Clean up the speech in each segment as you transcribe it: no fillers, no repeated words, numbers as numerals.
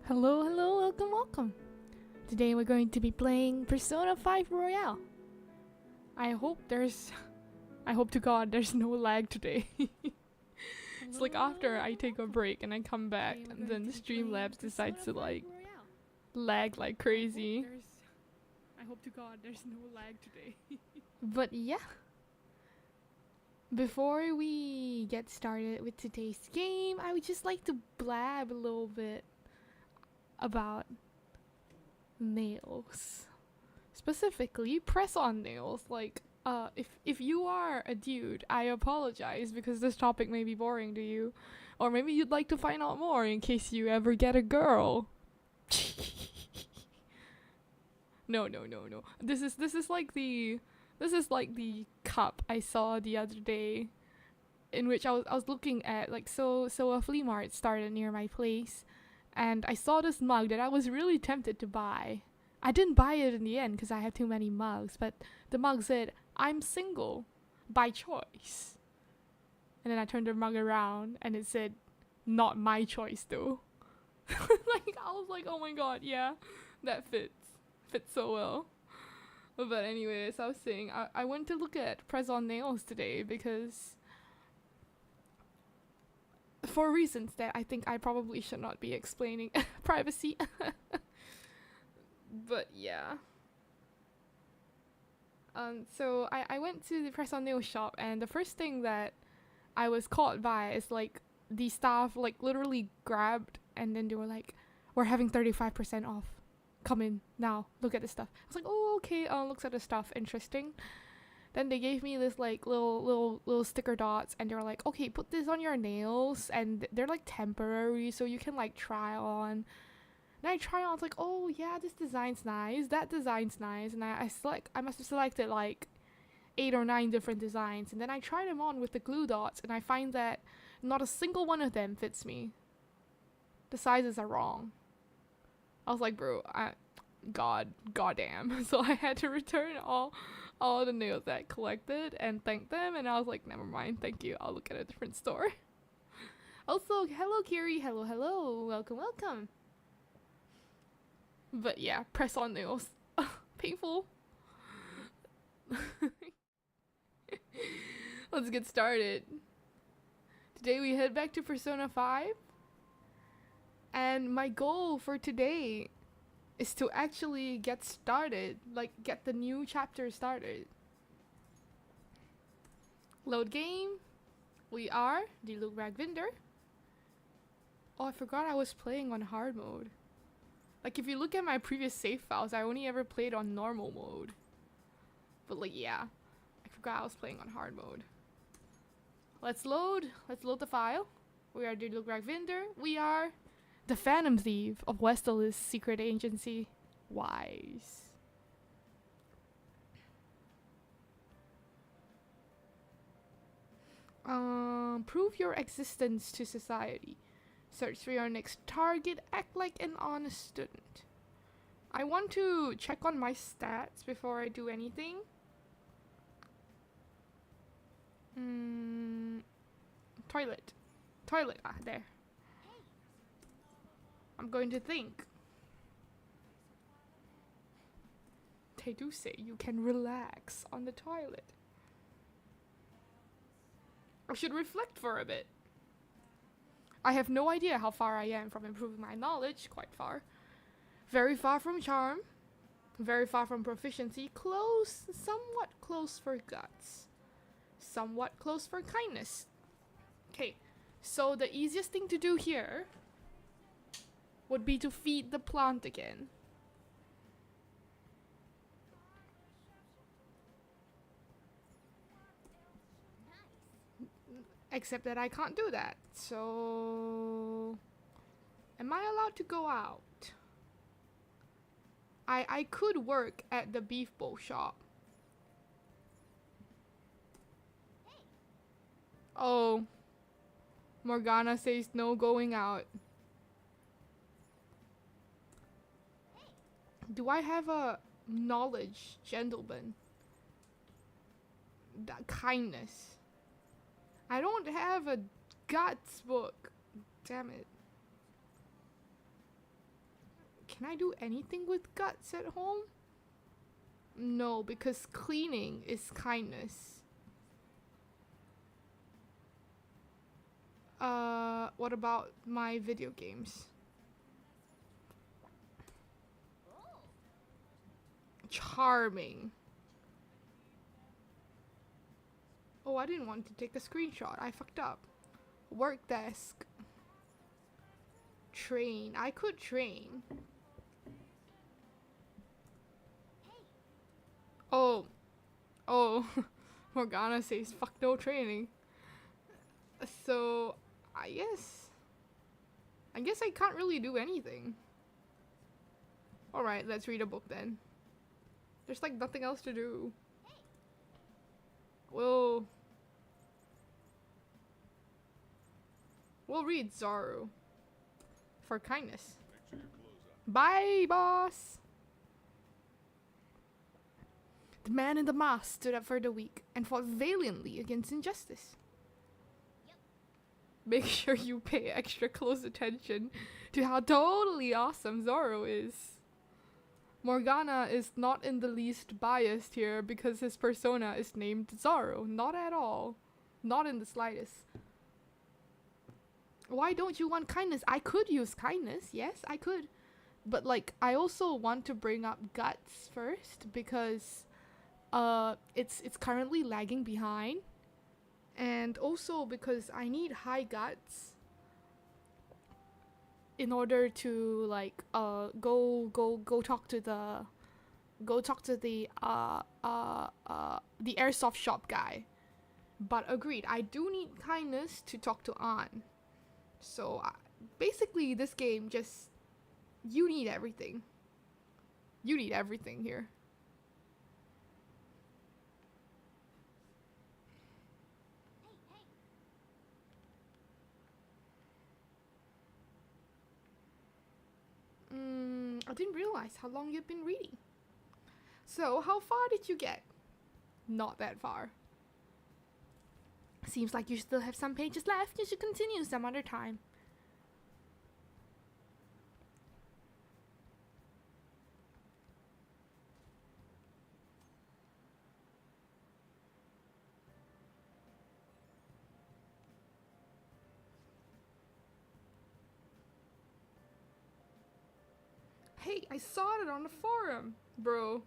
Hello, welcome. Today we're going to be playing Persona 5 Royale. I hope to God there's no lag today. It's like after I take a break and I come back and then Streamlabs decides to like lag like crazy. I hope to God there's no lag today. But yeah. Before we get started with today's game, I would just like to blab a little bit about nails, specifically press-on nails. Like if you are a dude, I apologize because this topic may be boring to you, or maybe you'd like to find out more in case you ever get a girl. No, this is like the cup I saw the other day, in which I was looking at like so a flea mart started near my place. And I saw this mug that I was really tempted to buy. I didn't buy it in the end because I had too many mugs, but the mug said, "I'm single, by choice." And then I turned the mug around and it said, "Not my choice though." Like, I was like, oh my god, yeah, that fits so well. But anyways, I was saying, I went to look at press-on nails today because for reasons that I think I probably should not be explaining. Privacy. But yeah. So I went to the press-on nail shop, and the first thing that I was caught by is like the staff like literally grabbed and then they were like, "We're having 35% off. Come in now. Look at this stuff." I was like, "Oh, okay. Looks at the stuff. Interesting." Then they gave me this like little sticker dots, and they were like, "Okay, put this on your nails," and they're like temporary, so you can like try on. And I try on, I was like, "Oh yeah, this design's nice, that design's nice," and I must have selected like 8 or 9 different designs, and then I tried them on with the glue dots, and I find that not a single one of them fits me. The sizes are wrong. I was like, bro, goddamn. So I had to return all the nails that I collected and thank them, and I was like, never mind, thank you, I'll look at a different store. Also, hello Kiri, hello, welcome. But yeah, press-on nails. Painful. Let's get started. Today we head back to Persona 5, and my goal for today is to actually get started, like get the new chapter started. Load game. We are the Lugravinder. Oh, I forgot I was playing on hard mode. Like if you look at my previous save files, I only ever played on normal mode. But like yeah, I forgot I was playing on hard mode. Let's load the file. We are the Lugravinder. We are the Phantom Thief of Westalis secret agency, Wise. Prove your existence to society. Search for your next target. Act like an honest student. I want to check on my stats before I do anything. Toilet. Ah, there. I'm going to think. they do say you can relax on the toilet. I should reflect for a bit. I have no idea how far I am from improving my knowledge. Quite far. Very far from charm. Very far from proficiency. Close, somewhat close for guts. Somewhat close for kindness. Okay, so the easiest thing to do here would be to feed the plant again. Except that I can't do that, so... Am I allowed to go out? I could work at the beef bowl shop. Oh. Morgana says no going out. Do I have a knowledge, gentleman? That kindness. I don't have a guts book. Damn it. Can I do anything with guts at home? No, because cleaning is kindness. What about my video games? Charming. Oh, I didn't want to take a screenshot. I fucked up. Work desk. Train. I could train. Oh. Oh. Morgana says fuck no training. So, I guess I can't really do anything. Alright, let's read a book then. There's like nothing else to do. We'll read Zaru. For kindness. Bye, boss! The man in the mask stood up for the weak and fought valiantly against injustice. Make sure you pay extra close attention to how totally awesome Zoro is. Morgana is not in the least biased here because his persona is named Zoro. Not at all. Not in the slightest. Why don't you want kindness? I could use kindness. Yes, I could. But like, I also want to bring up guts first because it's currently lagging behind. And also because I need high guts in order to like go talk to the airsoft shop guy. But agreed, I do need kindness to talk to An. So basically this game just, you need everything. You need everything here. I didn't realize how long you've been reading. So, how far did you get? Not that far. Seems like you still have some pages left. You should continue some other time. Hey, I saw it on the forum. Bro,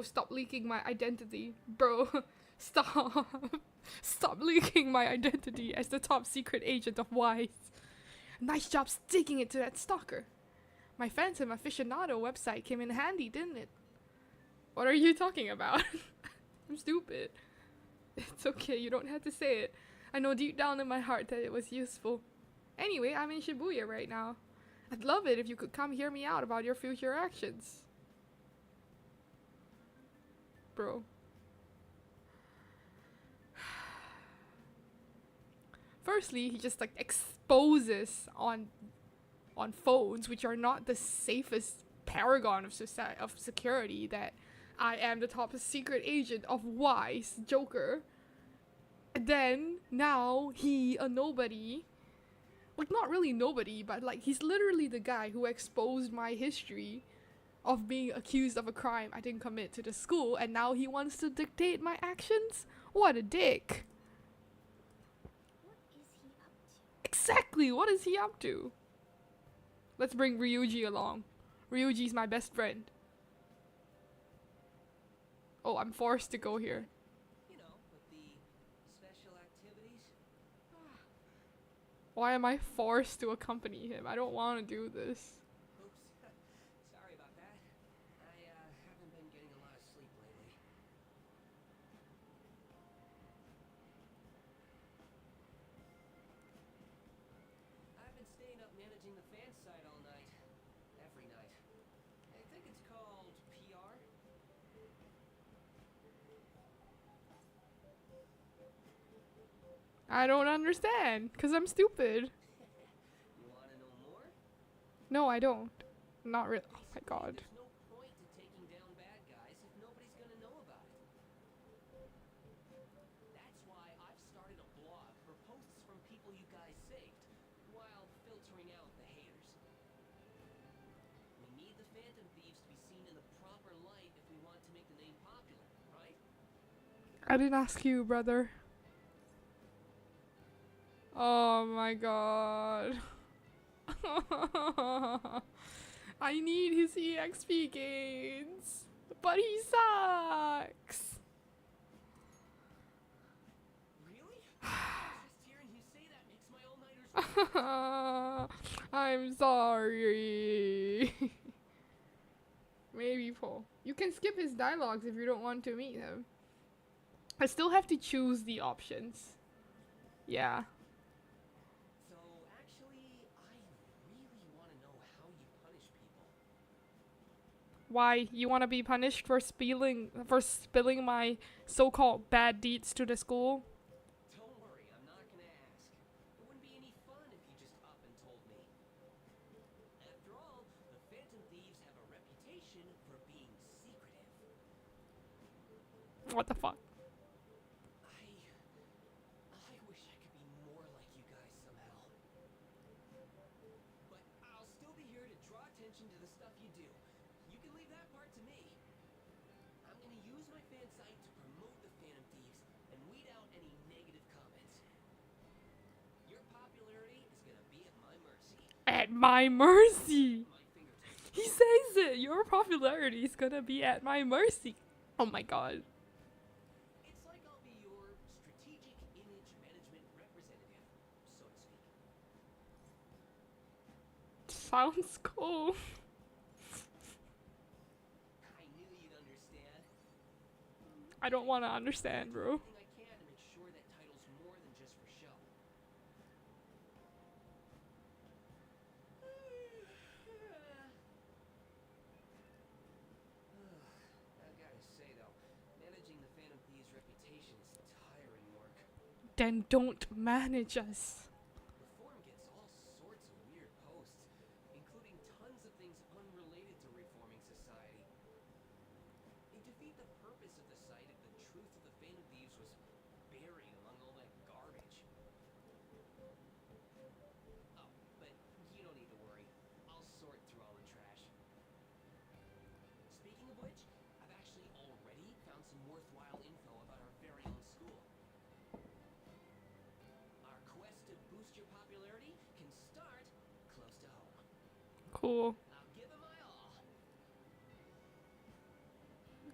stop leaking my identity. Bro, stop. Stop leaking my identity as the top secret agent of Wise. Nice job sticking it to that stalker. My Phantom Aficionado website came in handy, didn't it? What are you talking about? I'm stupid. It's okay, you don't have to say it. I know deep down in my heart that it was useful. Anyway, I'm in Shibuya right now. I'd love it if you could come hear me out about your future actions. Bro. Firstly, he just like exposes on phones, which are not the safest paragon of security, that I am the top secret agent of Wise Joker. And then now he, a nobody, like not really nobody, but like he's literally the guy who exposed my history of being accused of a crime I didn't commit to the school, and now he wants to dictate my actions? What a dick. What is he up to? Exactly, what is he up to? Let's bring Ryuji along. Ryuji's my best friend. Oh, I'm forced to go here. You know, with the special activities. Why am I forced to accompany him? I don't want to do this. Oops. Sorry about that. I haven't been getting a lot of sleep lately. I've been staying up managing the fan site all night. Every night. I think it's called PR. I don't understand, because I'm stupid. You wanna know more? No, I don't. Not really. Oh my god. There's no point to taking down bad guys if nobody's gonna know about it. That's why I've started a blog for posts from people you guys saved, while filtering out the haters. We need the Phantom Thieves to be seen in the proper light if we want to make the name popular, right? I didn't ask you, brother. Oh my god. I need his EXP gains, but he sucks. Really? Just hearing you say that makes my all-nighters I'm sorry. Maybe Paul. You can skip his dialogues if you don't want to meet him. I still have to choose the options. Yeah. So, actually, I really want to know how you punish people. Why? You want to be punished for spilling my so-called bad deeds to the school? Don't worry, I'm not gonna ask. It wouldn't be any fun if you just up and told me. After all, the Phantom Thieves have a reputation for being secretive. What the fuck? I wish I could be more like you guys somehow. But I'll still be here to draw attention to the stuff you do. You can leave that part to me. I'm gonna use my fan site to promote the Phantom Thieves and weed out any negative comments. Your popularity is gonna be at my mercy. At my mercy! My fingertips. He says it! Your popularity is gonna be at my mercy. Oh my god. It's like I'll be your strategic image management representative, so to speak. Sounds cool. I knew you'd understand. I don't want to understand, bro. Everything I can to make sure that title's more than just for show. I gotta say though, managing the Phantom Thieves' reputation is tiring work. Then don't manage us. The forum gets all sorts of weird posts, including tons of things unrelated to reforming society. They defeat the purpose of the site if the truth of the Phantom Thieves was buried among all that garbage. Oh, but you don't need to worry. I'll sort through all the trash. Speaking of which, I've actually already found some worthwhile info about our very own school. Our quest to boost your popularity can start close to home. Cool. I'll give it my all.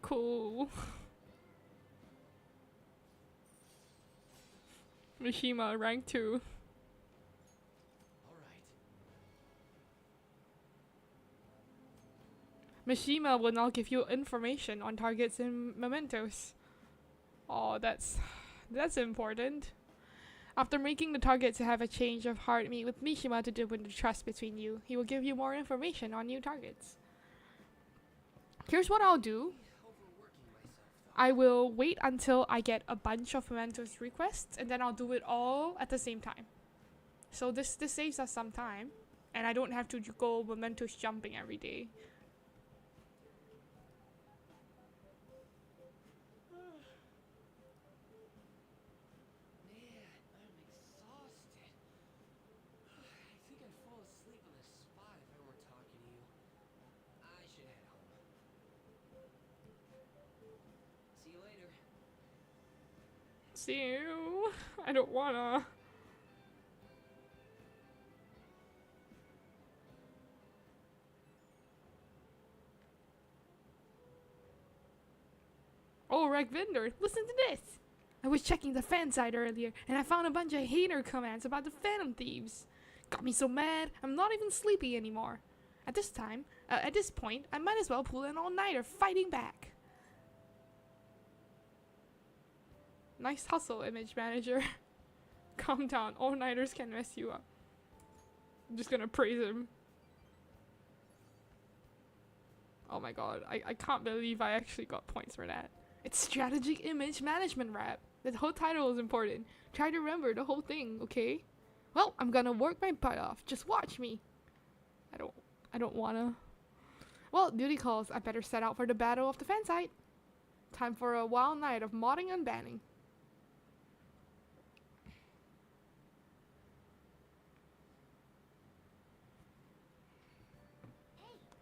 Cool. Mishima, rank 2. All right. Mishima will now give you information on targets and mementos. Oh, that's important. After making the targets have a change of heart, meet with Mishima to deepen the trust between you. He will give you more information on new targets. Here's what I'll do. Overworking myself though. I will wait until I get a bunch of mementos requests, and then I'll do it all at the same time. So this saves us some time, and I don't have to go mementos jumping every day. Man, I'm exhausted. I think I'd fall asleep on the spot if I weren't talking to you. I should head home. See you later. See you. I don't wanna. Oh, Reg Vendor, listen to this. I was checking the fan site earlier, and I found a bunch of hater comments about the Phantom Thieves. Got me so mad, I'm not even sleepy anymore. At this point, I might as well pull an all-nighter fighting back. Nice hustle, image manager. Calm down, all-nighters can mess you up. I'm just gonna praise him. Oh my god, I can't believe I actually got points for that. It's strategic image management rap. The whole title is important. Try to remember the whole thing, okay? Well, I'm gonna work my butt off. Just watch me. I don't wanna. Well, duty calls. I better set out for the battle of the fan site. Time for a wild night of modding and banning.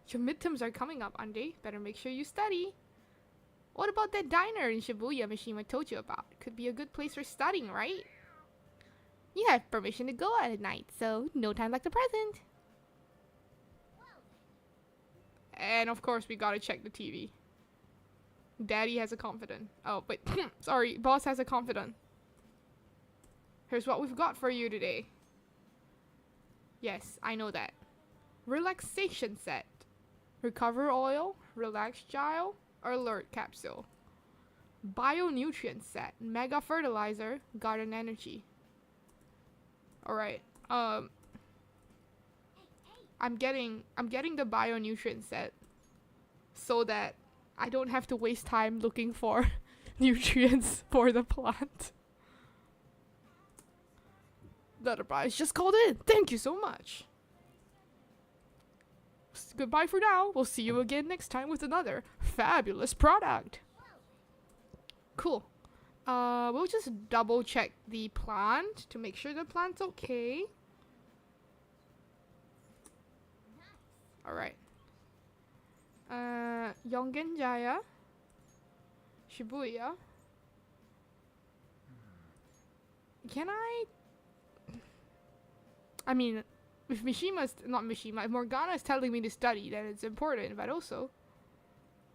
Your midterms are coming up, Andy. Better make sure you study. What about that diner in Shibuya Mishima told you about? Could be a good place for studying, right? You have permission to go out at night, so no time like the present. And of course, we gotta check the TV. Daddy has a confidant. Oh, wait. Sorry, boss has a confidant. Here's what we've got for you today. Yes, I know that. Relaxation set. Recover oil, relax gel, alert capsule. Bionutrient set, mega fertilizer, garden energy. Alright, I'm getting the bionutrient set so that I don't have to waste time looking for nutrients for the plant. The enterprise just called in. Thank you so much. Goodbye for now. We'll see you again next time with another fabulous product. Cool. We'll just double check the plant to make sure the plant's okay. Alright. Yongenjaya. Shibuya. Can I mean, if if Morgana is telling me to study, then it's important, but also,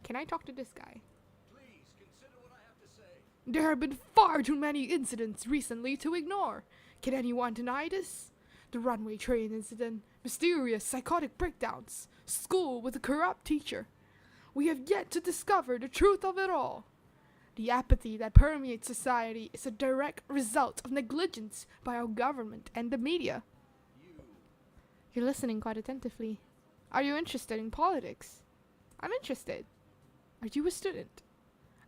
can I talk to this guy? Please consider what I have to say. There have been far too many incidents recently to ignore. Can anyone deny this? The runway train incident, mysterious psychotic breakdowns, school with a corrupt teacher. We have yet to discover the truth of it all. The apathy that permeates society is a direct result of negligence by our government and the media. You're listening quite attentively. Are you interested in politics? I'm interested. Are you a student?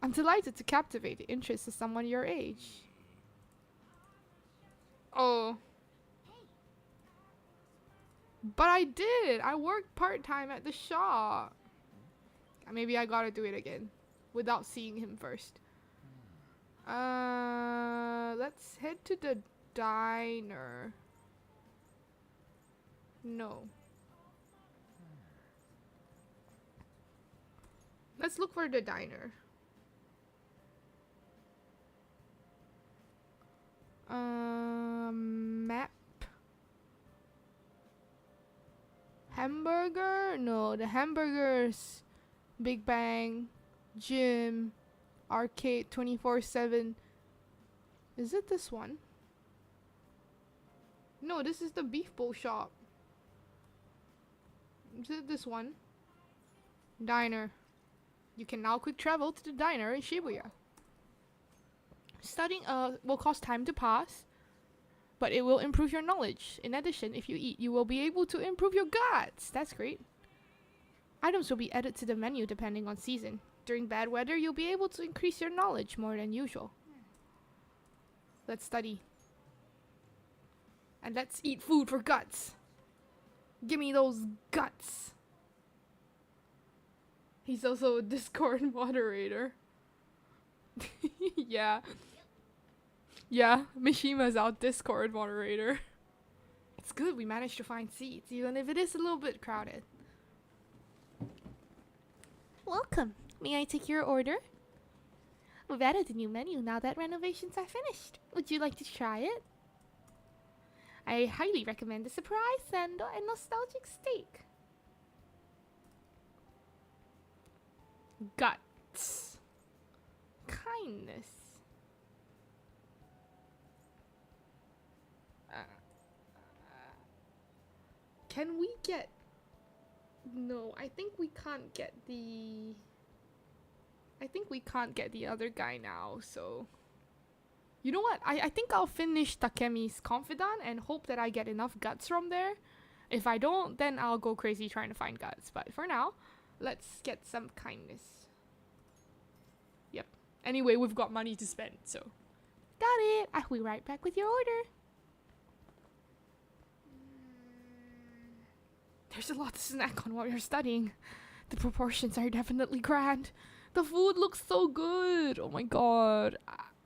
I'm delighted to captivate the interest of someone your age. Oh. But I did! I worked part-time at the shop. Maybe I gotta do it again. Without seeing him first. Let's head to the diner. No. Let's look for the diner. Map. Hamburger? No, the hamburgers. Big Bang. Gym. Arcade 24/7. Is it this one? No, this is the beef bowl shop. Is it this one? Diner. You can now quick travel to the diner in Shibuya. Studying will cost time to pass, but it will improve your knowledge. In addition, if you eat, you will be able to improve your guts. That's great. Items will be added to the menu depending on season. During bad weather, you'll be able to increase your knowledge more than usual. Let's study. And let's eat food for guts. Give me those guts. He's also a Discord moderator. Yeah. Yeah, Mishima's our Discord moderator. It's good we managed to find seats, even if it is a little bit crowded. Welcome. May I take your order? We've added a new menu now that renovations are finished. Would you like to try it? I highly recommend the surprise and nostalgic steak. Guts. Kindness. Can we get... No, I think we can't get the... I think we can't get the other guy now, so... You know what? I think I'll finish Takemi's confidant and hope that I get enough guts from there. If I don't, then I'll go crazy trying to find guts. But for now, let's get some kindness. Yep. Anyway, we've got money to spend, so... Got it! I'll be right back with your order. There's a lot to snack on while you're studying. The proportions are definitely grand. The food looks so good. Oh my god.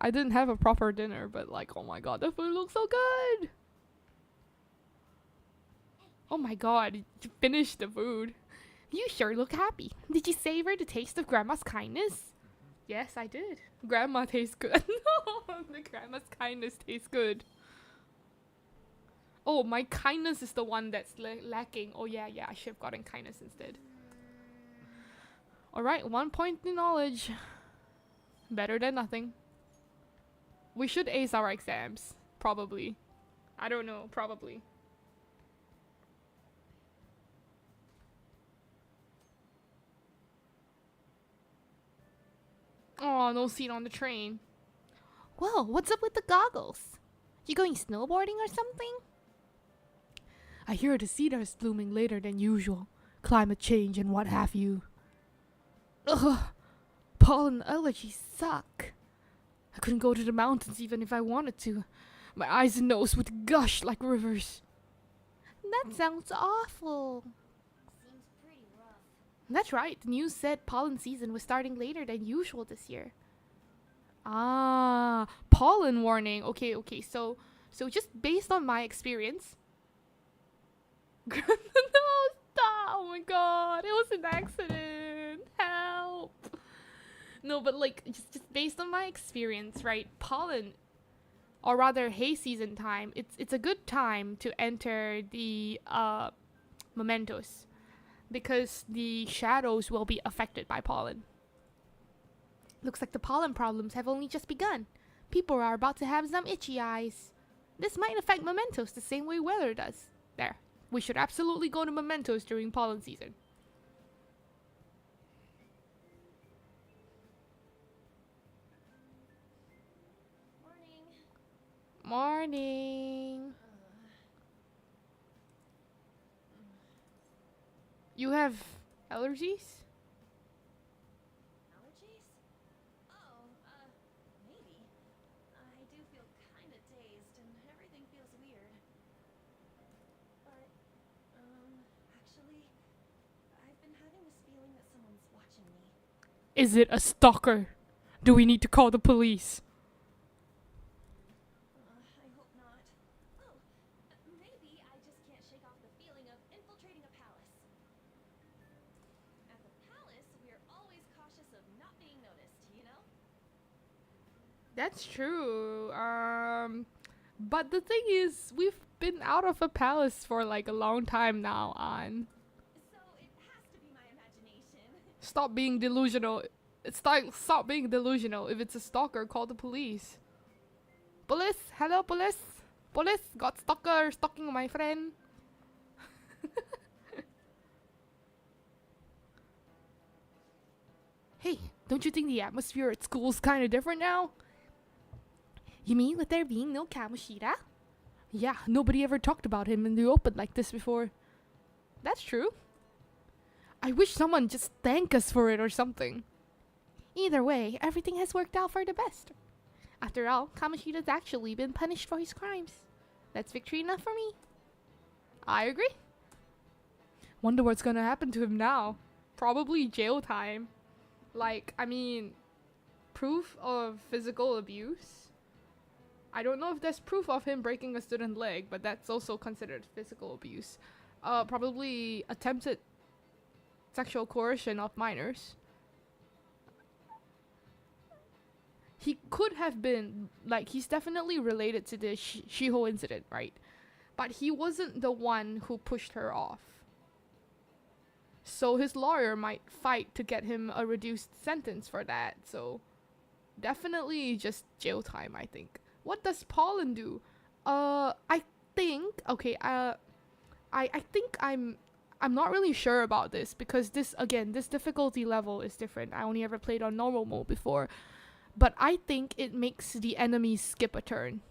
I didn't have a proper dinner, but like, oh my god, the food looks so good. Oh my god, you finished the food. You sure look happy. Did you savor the taste of Grandma's kindness? Yes, I did. Grandma tastes good. No, the Grandma's kindness tastes good. Oh, my kindness is the one that's lacking. Oh yeah, I should have gotten kindness instead. Alright, 1 point in knowledge. Better than nothing. We should ace our exams. Probably. I don't know, probably. Oh, no seat on the train. Whoa, what's up with the goggles? You going snowboarding or something? I hear the cedar's blooming later than usual. Climate change and what have you. Ugh, pollen allergies suck. I couldn't go to the mountains even if I wanted to. My eyes and nose would gush like rivers. That sounds awful. Seems pretty rough. That's right, the news said pollen season was starting later than usual this year. Ah, pollen warning. Okay, so just based on my experience... No, stop! Oh my god, it was an accident. Help! No, but like, just based on my experience, right? Pollen, or rather hay season time, it's a good time to enter the mementos, because the shadows will be affected by pollen. Looks like the pollen problems have only just begun. People are about to have some itchy eyes. This might affect mementos the same way weather does. There. We should absolutely go to mementos during pollen season. Morning. You have allergies? Allergies? Oh, maybe. I do feel kinda dazed and everything feels weird. But, actually, I've been having this feeling that someone's watching me. Is it a stalker? Do we need to call the police? I hope not. Oh, maybe I just can't shake off the feeling of infiltrating a palace. At the palace, we're always cautious of not being noticed, you know? That's true. But the thing is, we've been out of a palace for like a long time now, An. So it has to be my imagination. Stop being delusional. Stop being delusional. If it's a stalker, call the police. Police! Hello, police! Police! Got stalker stalking my friend. Hey, don't you think the atmosphere at school's kind of different now? You mean with there being no Kamoshida? Yeah, nobody ever talked about him in the open like this before. That's true. I wish someone just thank us for it or something. Either way, everything has worked out for the best. After all, Kamoshida's actually been punished for his crimes. That's victory enough for me. I agree. Wonder what's gonna happen to him now. Probably jail time. Like, I mean, proof of physical abuse. I don't know if there's proof of him breaking a student leg, but that's also considered physical abuse. Probably attempted sexual coercion of minors. he could have been, like, he's definitely related to the Shiho incident, right? But he wasn't the one who pushed her off. So his lawyer might fight to get him a reduced sentence for that. So definitely just jail time, I think. What does pollen do? I think, okay, I think I'm not really sure about this, because this difficulty level is different. I only ever played on normal mode before. But I think it makes the enemies skip a turn.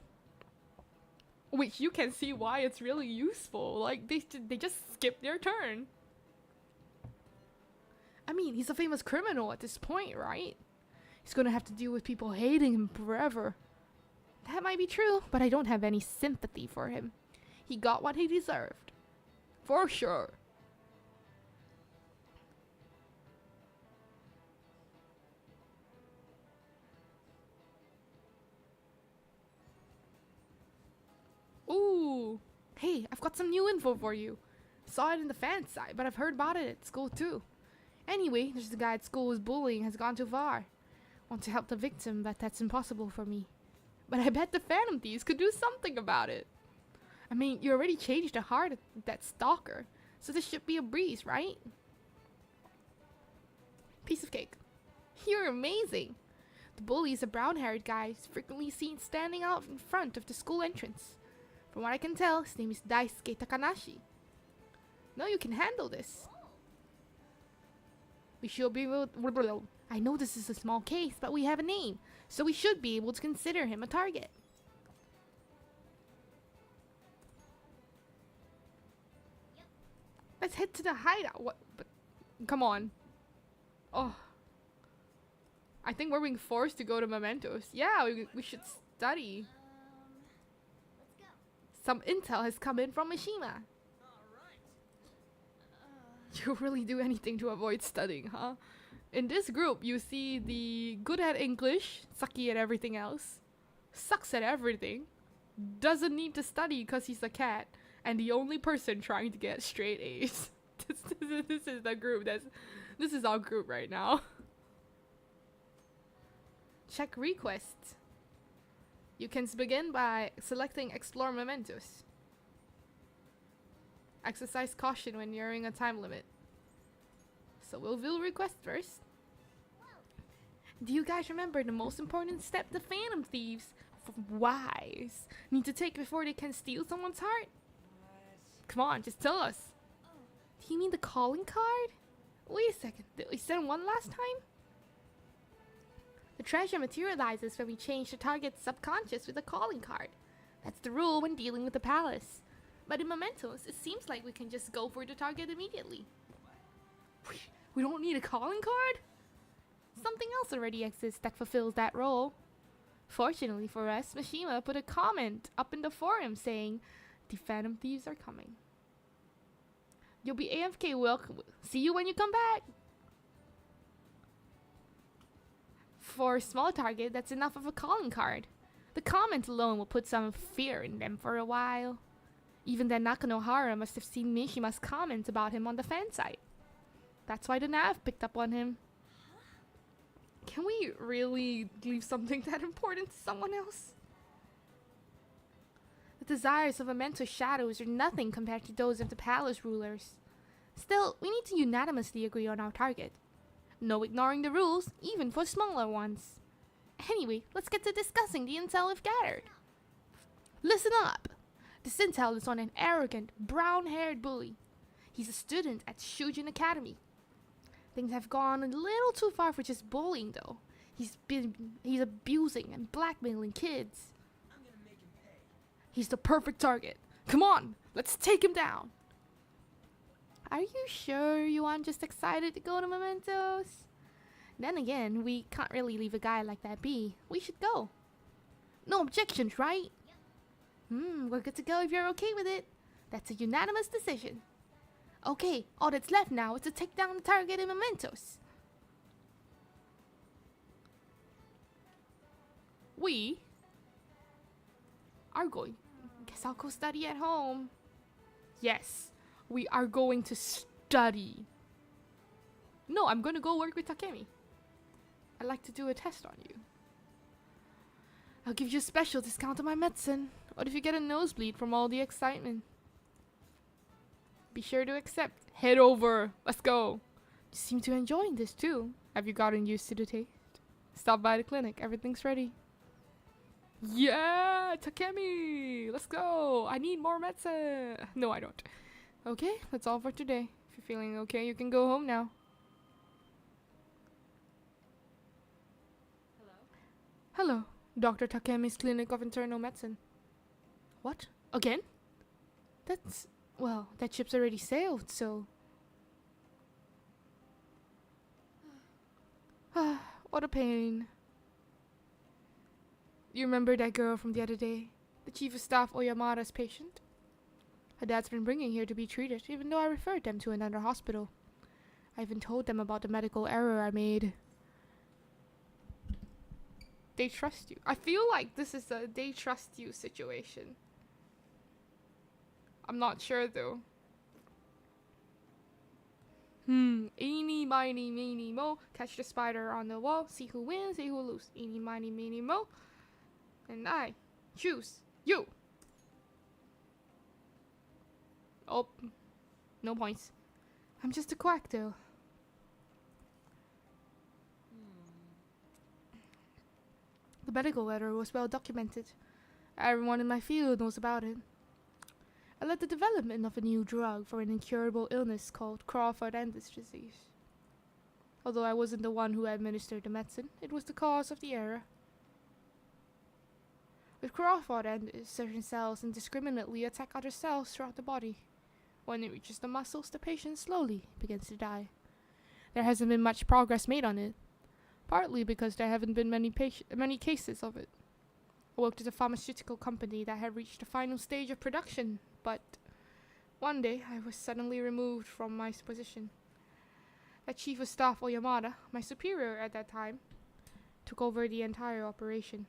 Which you can see why it's really useful. Like, they just skip their turn. I mean, he's a famous criminal at this point, right? He's gonna have to deal with people hating him forever. That might be true, but I don't have any sympathy for him. He got what he deserved. For sure. Ooh. Hey, I've got some new info for you. Saw it in the fan site, but I've heard about it at school too. Anyway, there's the guy at school whose bullying has gone too far. Want to help the victim, but that's impossible for me. But I bet the Phantom Thieves could do something about it. I mean, you already changed the heart of that stalker, so this should be a breeze, right? Piece of cake. You're amazing. The bully is a brown-haired guy who's frequently seen standing out in front of the school entrance. From what I can tell, his name is Daisuke Takanashi. No, you can handle this. We should be able to, I know this is a small case, but we have a name, so we should be able to consider him a target. Let's head to the hideout. What? But, come on. Oh. I think we're being forced to go to Mementos. Yeah, we should study. Let's go. Some intel has come in from Mishima. You really do anything to avoid studying, huh? In this group, you see the good at English, sucky at everything else, sucks at everything, doesn't need to study because he's a cat, and the only person trying to get straight A's. This is the group. This is our group right now. Check requests. You can begin by selecting Explore Mementos. Exercise caution when nearing a time limit. So we'll view request first. Do you guys remember the most important step the Phantom Thieves, wise, need to take before they can steal someone's heart? Come on, just tell us. Do you mean the calling card? Wait a second, did we send one last time? The treasure materializes when we change the target's subconscious with a calling card. That's the rule when dealing with the palace. But in Mementos, it seems like we can just go for the target immediately. We don't need a calling card? Something else already exists that fulfills that role. Fortunately for us, Mishima put a comment up in the forum saying, the Phantom Thieves are coming. You'll be AFK, welcome. See you when you come back. For a small target, that's enough of a calling card. The comment alone will put some fear in them for a while. Even then, Nakanohara must have seen Mishima's comments about him on the fan site. That's why the nav picked up on him. Can we really leave something that important to someone else? The desires of Mementos shadows are nothing compared to those of the palace rulers. Still, we need to unanimously agree on our target. No ignoring the rules, even for smaller ones. Anyway, let's get to discussing the intel we've gathered. Listen up! This intel is on an arrogant, brown-haired bully. He's a student at Shujin Academy. Things have gone a little too far for just bullying, though. He's abusing and blackmailing kids. I'm gonna make him pay. He's the perfect target. Come on, let's take him down. Are you sure you aren't just excited to go to Mementos? Then again, we can't really leave a guy like that be. We should go. No objections, right? We're good to go if you're okay with it. That's a unanimous decision. Okay, all that's left now is to take down the target in Mementos. We are going. Guess I'll go study at home. Yes, we are going to study. No, I'm going to go work with Takemi. I'd like to do a test on you. I'll give you a special discount on my medicine. What if you get a nosebleed from all the excitement? Be sure to accept. Head over. Let's go. You seem to be enjoying this too. Have you gotten used to the taste? Stop by the clinic. Everything's ready. Yeah, Takemi. Let's go. I need more medicine. No, I don't. Okay, that's all for today. If you're feeling okay, you can go home now. Hello, Dr. Takemi's Clinic of Internal Medicine. What? Again? That's... well, that ship's already sailed, so... what a pain. You remember that girl from the other day? The Chief of Staff Oyamada's patient? Her dad's been bringing here to be treated, even though I referred them to another hospital. I even told them about the medical error I made. They trust you. I feel like this is a they trust you situation. I'm not sure though. Eeny, miny, meeny, mo. Catch the spider on the wall. See who wins, see who loses. Eeny, miny, meeny, mo. And I choose you. Oh, no points. I'm just a quack though. The medical error was well documented. Everyone in my field knows about it. I led the development of a new drug for an incurable illness called Crawford-Endes disease. Although I wasn't the one who administered the medicine, it was the cause of the error. With Crawford-Endes, certain cells indiscriminately attack other cells throughout the body. When it reaches the muscles, the patient slowly begins to die. There hasn't been much progress made on it, partly because there haven't been many cases of it. I worked at a pharmaceutical company that had reached the final stage of production, but one day I was suddenly removed from my position. The Chief of Staff Oyamada, my superior at that time, took over the entire operation.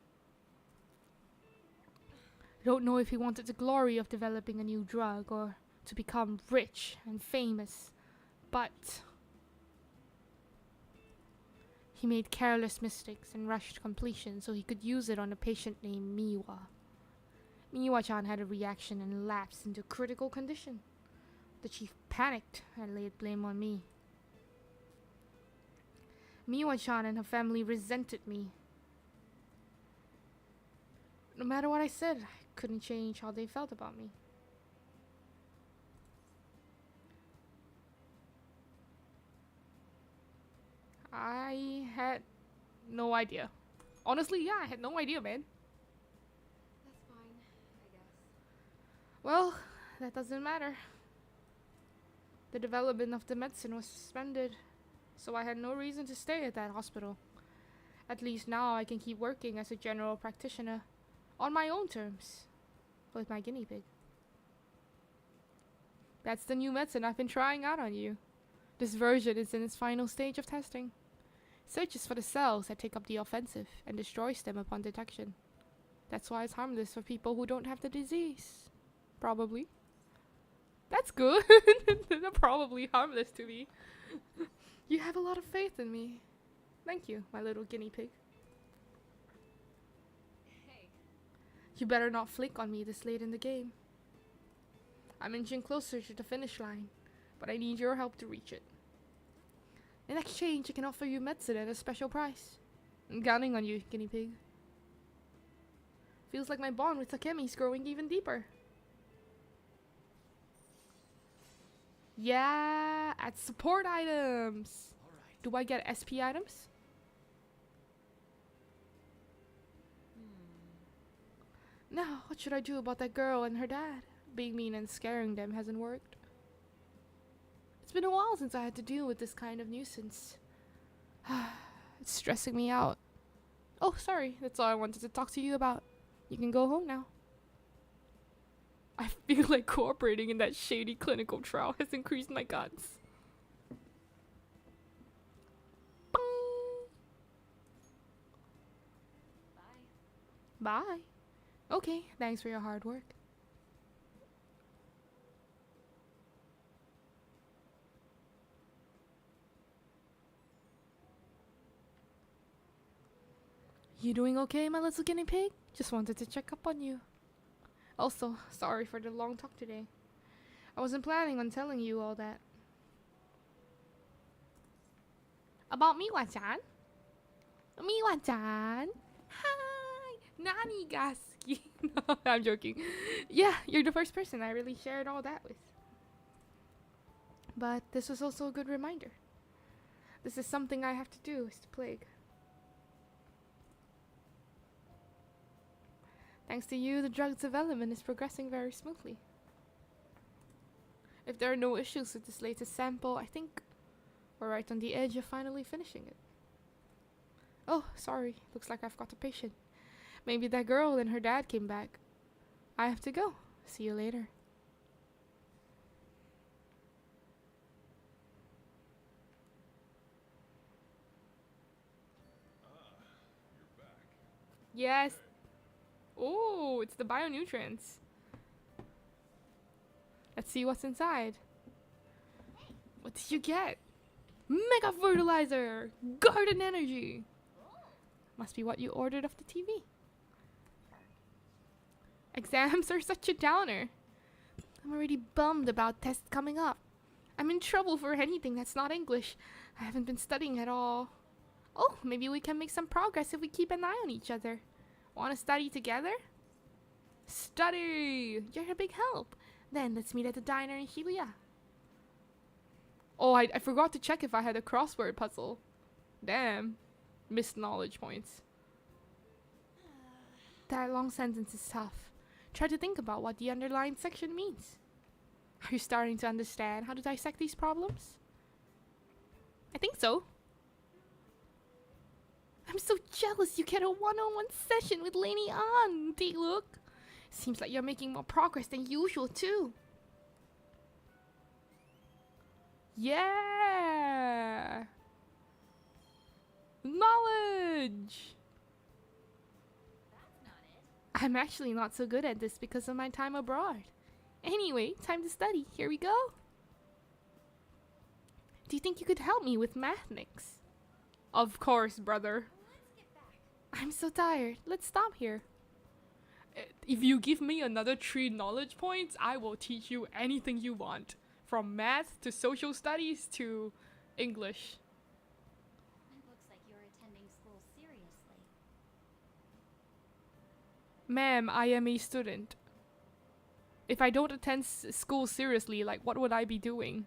I don't know if he wanted the glory of developing a new drug or to become rich and famous, but he made careless mistakes and rushed completion so he could use it on a patient named Miwa. Miwa-chan had a reaction and lapsed into critical condition. The chief panicked and laid blame on me. Miwa-chan and her family resented me. No matter what I said, I couldn't change how they felt about me. I had no idea. Honestly, yeah, I had no idea, man. That's fine, I guess. Well, that doesn't matter. The development of the medicine was suspended, so I had no reason to stay at that hospital. At least now I can keep working as a general practitioner on my own terms with my guinea pig. That's the new medicine I've been trying out on you. This version is in its final stage of testing. Searches for the cells that take up the offensive and destroys them upon detection. That's why it's harmless for people who don't have the disease. Probably. That's good. They're probably harmless to me. You have a lot of faith in me. Thank you, my little guinea pig. Hey. You better not flick on me this late in the game. I'm inching closer to the finish line, but I need your help to reach it. In exchange, I can offer you medicine at a special price. I'm counting on you, guinea pig. Feels like my bond with Takemi's growing even deeper. Yeah, add support items. Alright. Do I get SP items? Now, what should I do about that girl and her dad? Being mean and scaring them hasn't worked. It's been a while since I had to deal with this kind of nuisance. It's stressing me out. Oh, sorry. That's all I wanted to talk to you about. You can go home now. I feel like cooperating in that shady clinical trial has increased my guts. Bye. Bye. Okay, thanks for your hard work. You doing okay, my little guinea pig? Just wanted to check up on you. Also, sorry for the long talk today. I wasn't planning on telling you all that. About Miwa-chan? Miwa-chan? Hi! Nani gaski? No, I'm joking. Yeah, you're the first person I really shared all that with. But this was also a good reminder. This is something I have to do, is to plague. Thanks to you, the drug's development is progressing very smoothly. If there are no issues with this latest sample, I think we're right on the edge of finally finishing it. Oh, sorry. Looks like I've got a patient. Maybe that girl and her dad came back. I have to go. See you later. You're back. Yes. Oh, it's the bionutrients. Let's see what's inside. What did you get? Mega fertilizer! Garden energy! Must be what you ordered off the TV. Exams are such a downer. I'm already bummed about tests coming up. I'm in trouble for anything that's not English. I haven't been studying at all. Oh, maybe we can make some progress if we keep an eye on each other. Want to study together? Study! You're a big help. Then let's meet at the diner in Shibuya. Oh, I forgot to check if I had a crossword puzzle. Damn. Missed knowledge points. That long sentence is tough. Try to think about what the underlined section means. Are you starting to understand how to dissect these problems? I think so. I'm so jealous you get a one-on-one session with Lainey on. Take a look. Seems like you're making more progress than usual too. Yeah! Knowledge! That's not it. I'm actually not so good at this because of my time abroad. Anyway, time to study. Here we go. Do you think you could help me with math next? Of course, brother. Let's get back. I'm so tired. Let's stop here. If you give me another 3 knowledge points, I will teach you anything you want. From math to social studies to English. It looks like you're attending school seriously. Ma'am, I am a student. If I don't attend school seriously, like what would I be doing?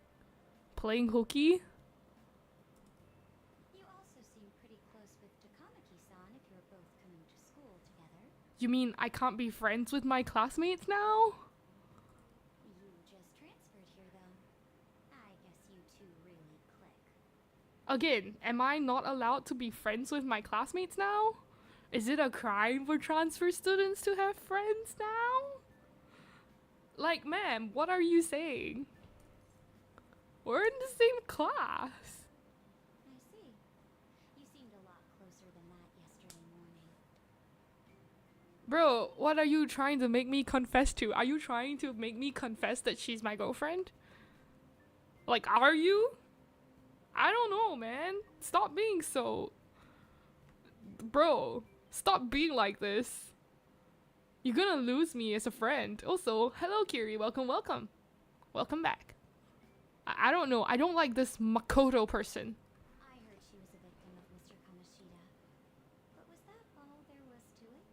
Playing hooky? You also seem pretty close with Takamaki-san if you're both coming to school together. You mean I can't be friends with my classmates now? You just transferred here, though. I guess you two really click. Again, am I not allowed to be friends with my classmates now? Is it a crime for transfer students to have friends now? Like, ma'am, what are you saying? We're in the same class. I see. You seemed a lot closer than that yesterday morning. Bro, what are you trying to make me confess to? Are you trying to make me confess that she's my girlfriend? Like, are you? I don't know, man. Stop being so... Bro, stop being like this. You're gonna lose me as a friend. Also, hello Kiri, welcome, welcome. Welcome back. I don't know, I don't like this Makoto person. I heard she was a victim of Mr. Kamoshida. But was that all there was to it?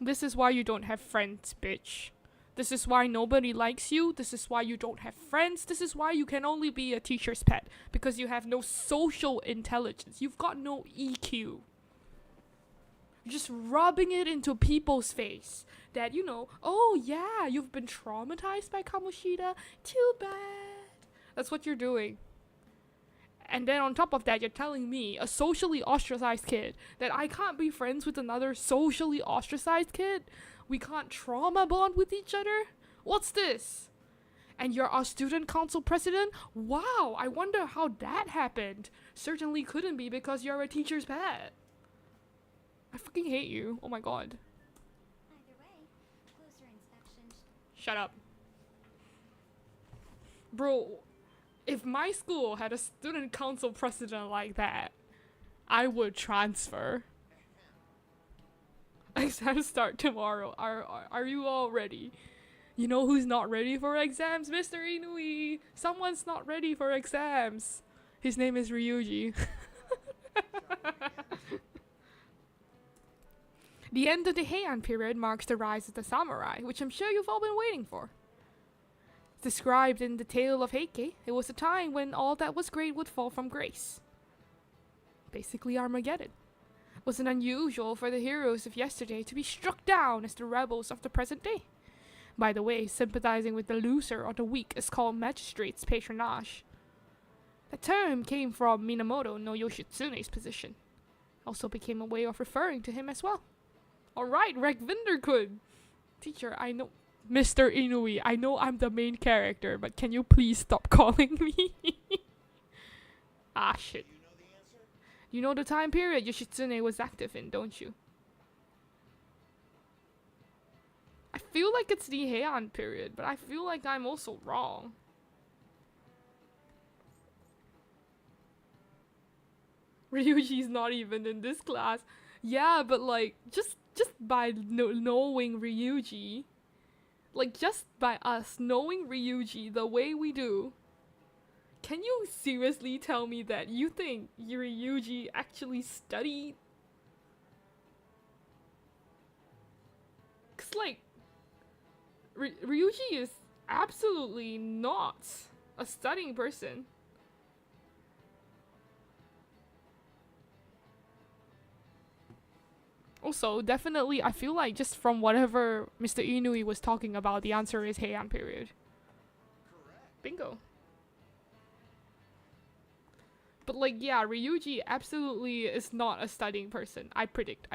This is why you don't have friends, bitch. This is why nobody likes you. This is why you don't have friends. This is why you can only be a teacher's pet. Because you have no social intelligence. You've got no EQ. You're just rubbing it into people's face. That, you know, oh yeah, you've been traumatized by Kamoshida. Too bad. That's what you're doing. And then on top of that, you're telling me, a socially ostracized kid, that I can't be friends with another socially ostracized kid? We can't trauma bond with each other? What's this? And you're our student council president? Wow, I wonder how that happened. Certainly couldn't be because you're a teacher's pet. I fucking hate you. Oh my god. Either way, closer inspection. Shut up. Bro, if my school had a student council president like that, I would transfer. Exams start tomorrow. Are you all ready? You know who's not ready for exams? Mr. Inui! Someone's not ready for exams. His name is Ryuji. The end of the Heian period marks the rise of the samurai, which I'm sure you've all been waiting for. Described in the Tale of Heike, it was a time when all that was great would fall from grace. Basically Armageddon. It wasn't unusual for the heroes of yesterday to be struck down as the rebels of the present day. By the way, sympathizing with the loser or the weak is called magistrate's patronage. The term came from Minamoto no Yoshitsune's position. Also became a way of referring to him as well. Alright, Rekvinder-kun! Teacher, I know... Mr. Inui, I know I'm the main character, but can you please stop calling me? Ah, shit. You know the time period Yoshitsune was active in, don't you? I feel like it's the Heian period, but I feel like I'm also wrong. Ryuji's not even in this class. Yeah, but like, just by knowing Ryuji, like just by us knowing Ryuji the way we do, can you seriously tell me that you think Ryuji actually studied? Cause like, Ryuji is absolutely not a studying person. Also, definitely, I feel like just from whatever Mr. Inui was talking about, the answer is Heian period. Bingo. But like, yeah, Ryuji absolutely is not a studying person. I predict.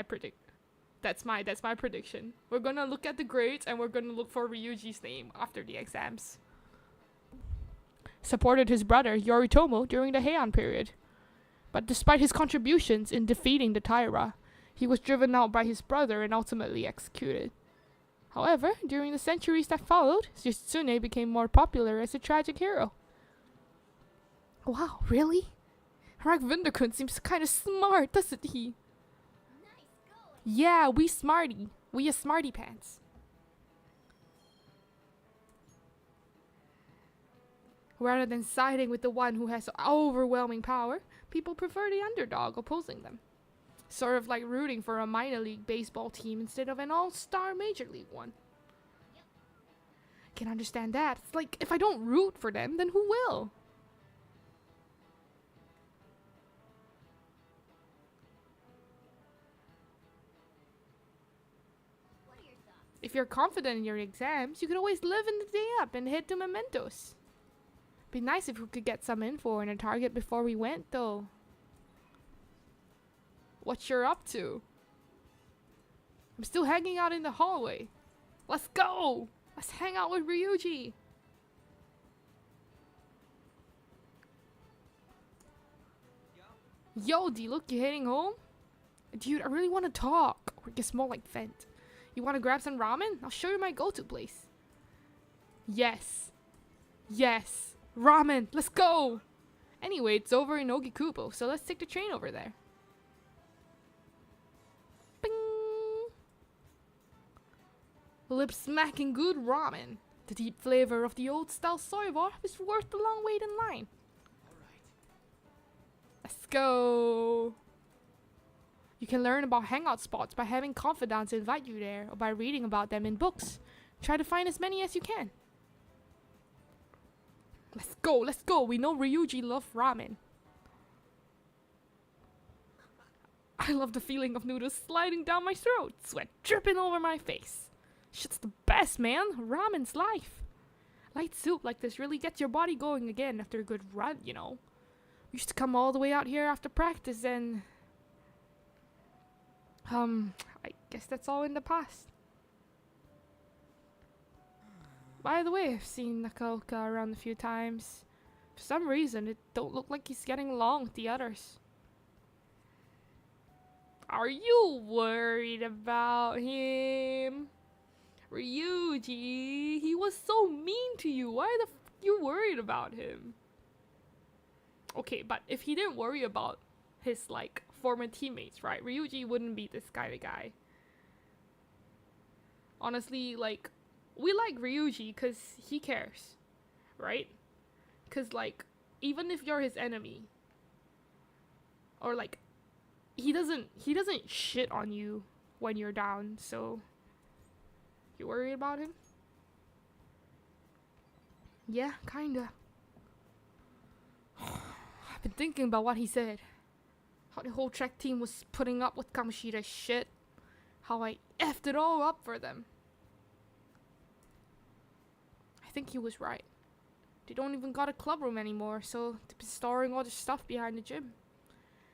That's my prediction. We're gonna look at the grades and we're gonna look for Ryuji's name after the exams. Supported his brother Yoritomo during the Heian period. But despite his contributions in defeating the Taira, he was driven out by his brother and ultimately executed. However, during the centuries that followed, Yoshitsune became more popular as a tragic hero. Wow, really? Rekvinder-kun seems kinda smart, doesn't he? Yeah, we smarty. We a smarty pants. Rather than siding with the one who has overwhelming power, people prefer the underdog opposing them. Sort of like rooting for a minor league baseball team instead of an all-star major league one. Can understand that. It's like, if I don't root for them, then who will? If you're confident in your exams, you could always live in the day up and head to Mementos. Be nice if we could get some info on a target before we went, though. What you're up to? I'm still hanging out in the hallway. Let's go! Let's hang out with Ryuji! Yo, D-Look, you heading home? Dude, I really want to talk. Or get more like vent. You want to grab some ramen? I'll show you my go-to place. Yes. Yes. Ramen. Let's go. Anyway, it's over in Ogikubo, so let's take the train over there. Bing. Lip-smacking good ramen. The deep flavor of the old-style soy-bar is worth the long wait in line. Let's go. You can learn about hangout spots by having confidants invite you there or by reading about them in books. Try to find as many as you can. Let's go, let's go. We know Ryuji loves ramen. I love the feeling of noodles sliding down my throat, sweat dripping over my face. Shit's the best, man. Ramen's life. Light soup like this really gets your body going again after a good run, you know. We used to come all the way out here after practice and... I guess that's all in the past. By the way, I've seen Nakaoka around a few times. For some reason, it don't look like he's getting along with the others. Are you worried about him? Ryuji, he was so mean to you. Why the f you worried about him? Okay, but if he didn't worry about his, like, former teammates, right? Ryuji wouldn't be this kind of guy. Honestly, like, we like Ryuji because he cares, right? Because, like, even if you're his enemy, or like, he doesn't shit on you when you're down, so you worried about him? Yeah, kinda. I've been thinking about what he said. How the whole Trek team was putting up with Kamoshida's shit. How I effed it all up for them. I think he was right. They don't even got a club room anymore, so they've been storing all the stuff behind the gym.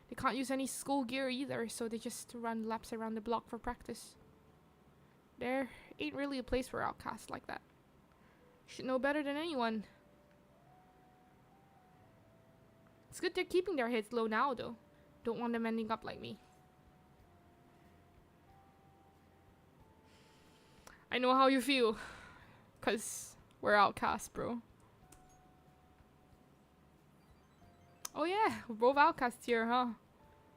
They can't use any school gear either, so they just run laps around the block for practice. There ain't really a place for outcasts like that. Should know better than anyone. It's good they're keeping their heads low now, though. Don't want them ending up like me. I know how you feel. 'Cause we're outcasts, bro. Oh yeah, we're both outcasts here, huh?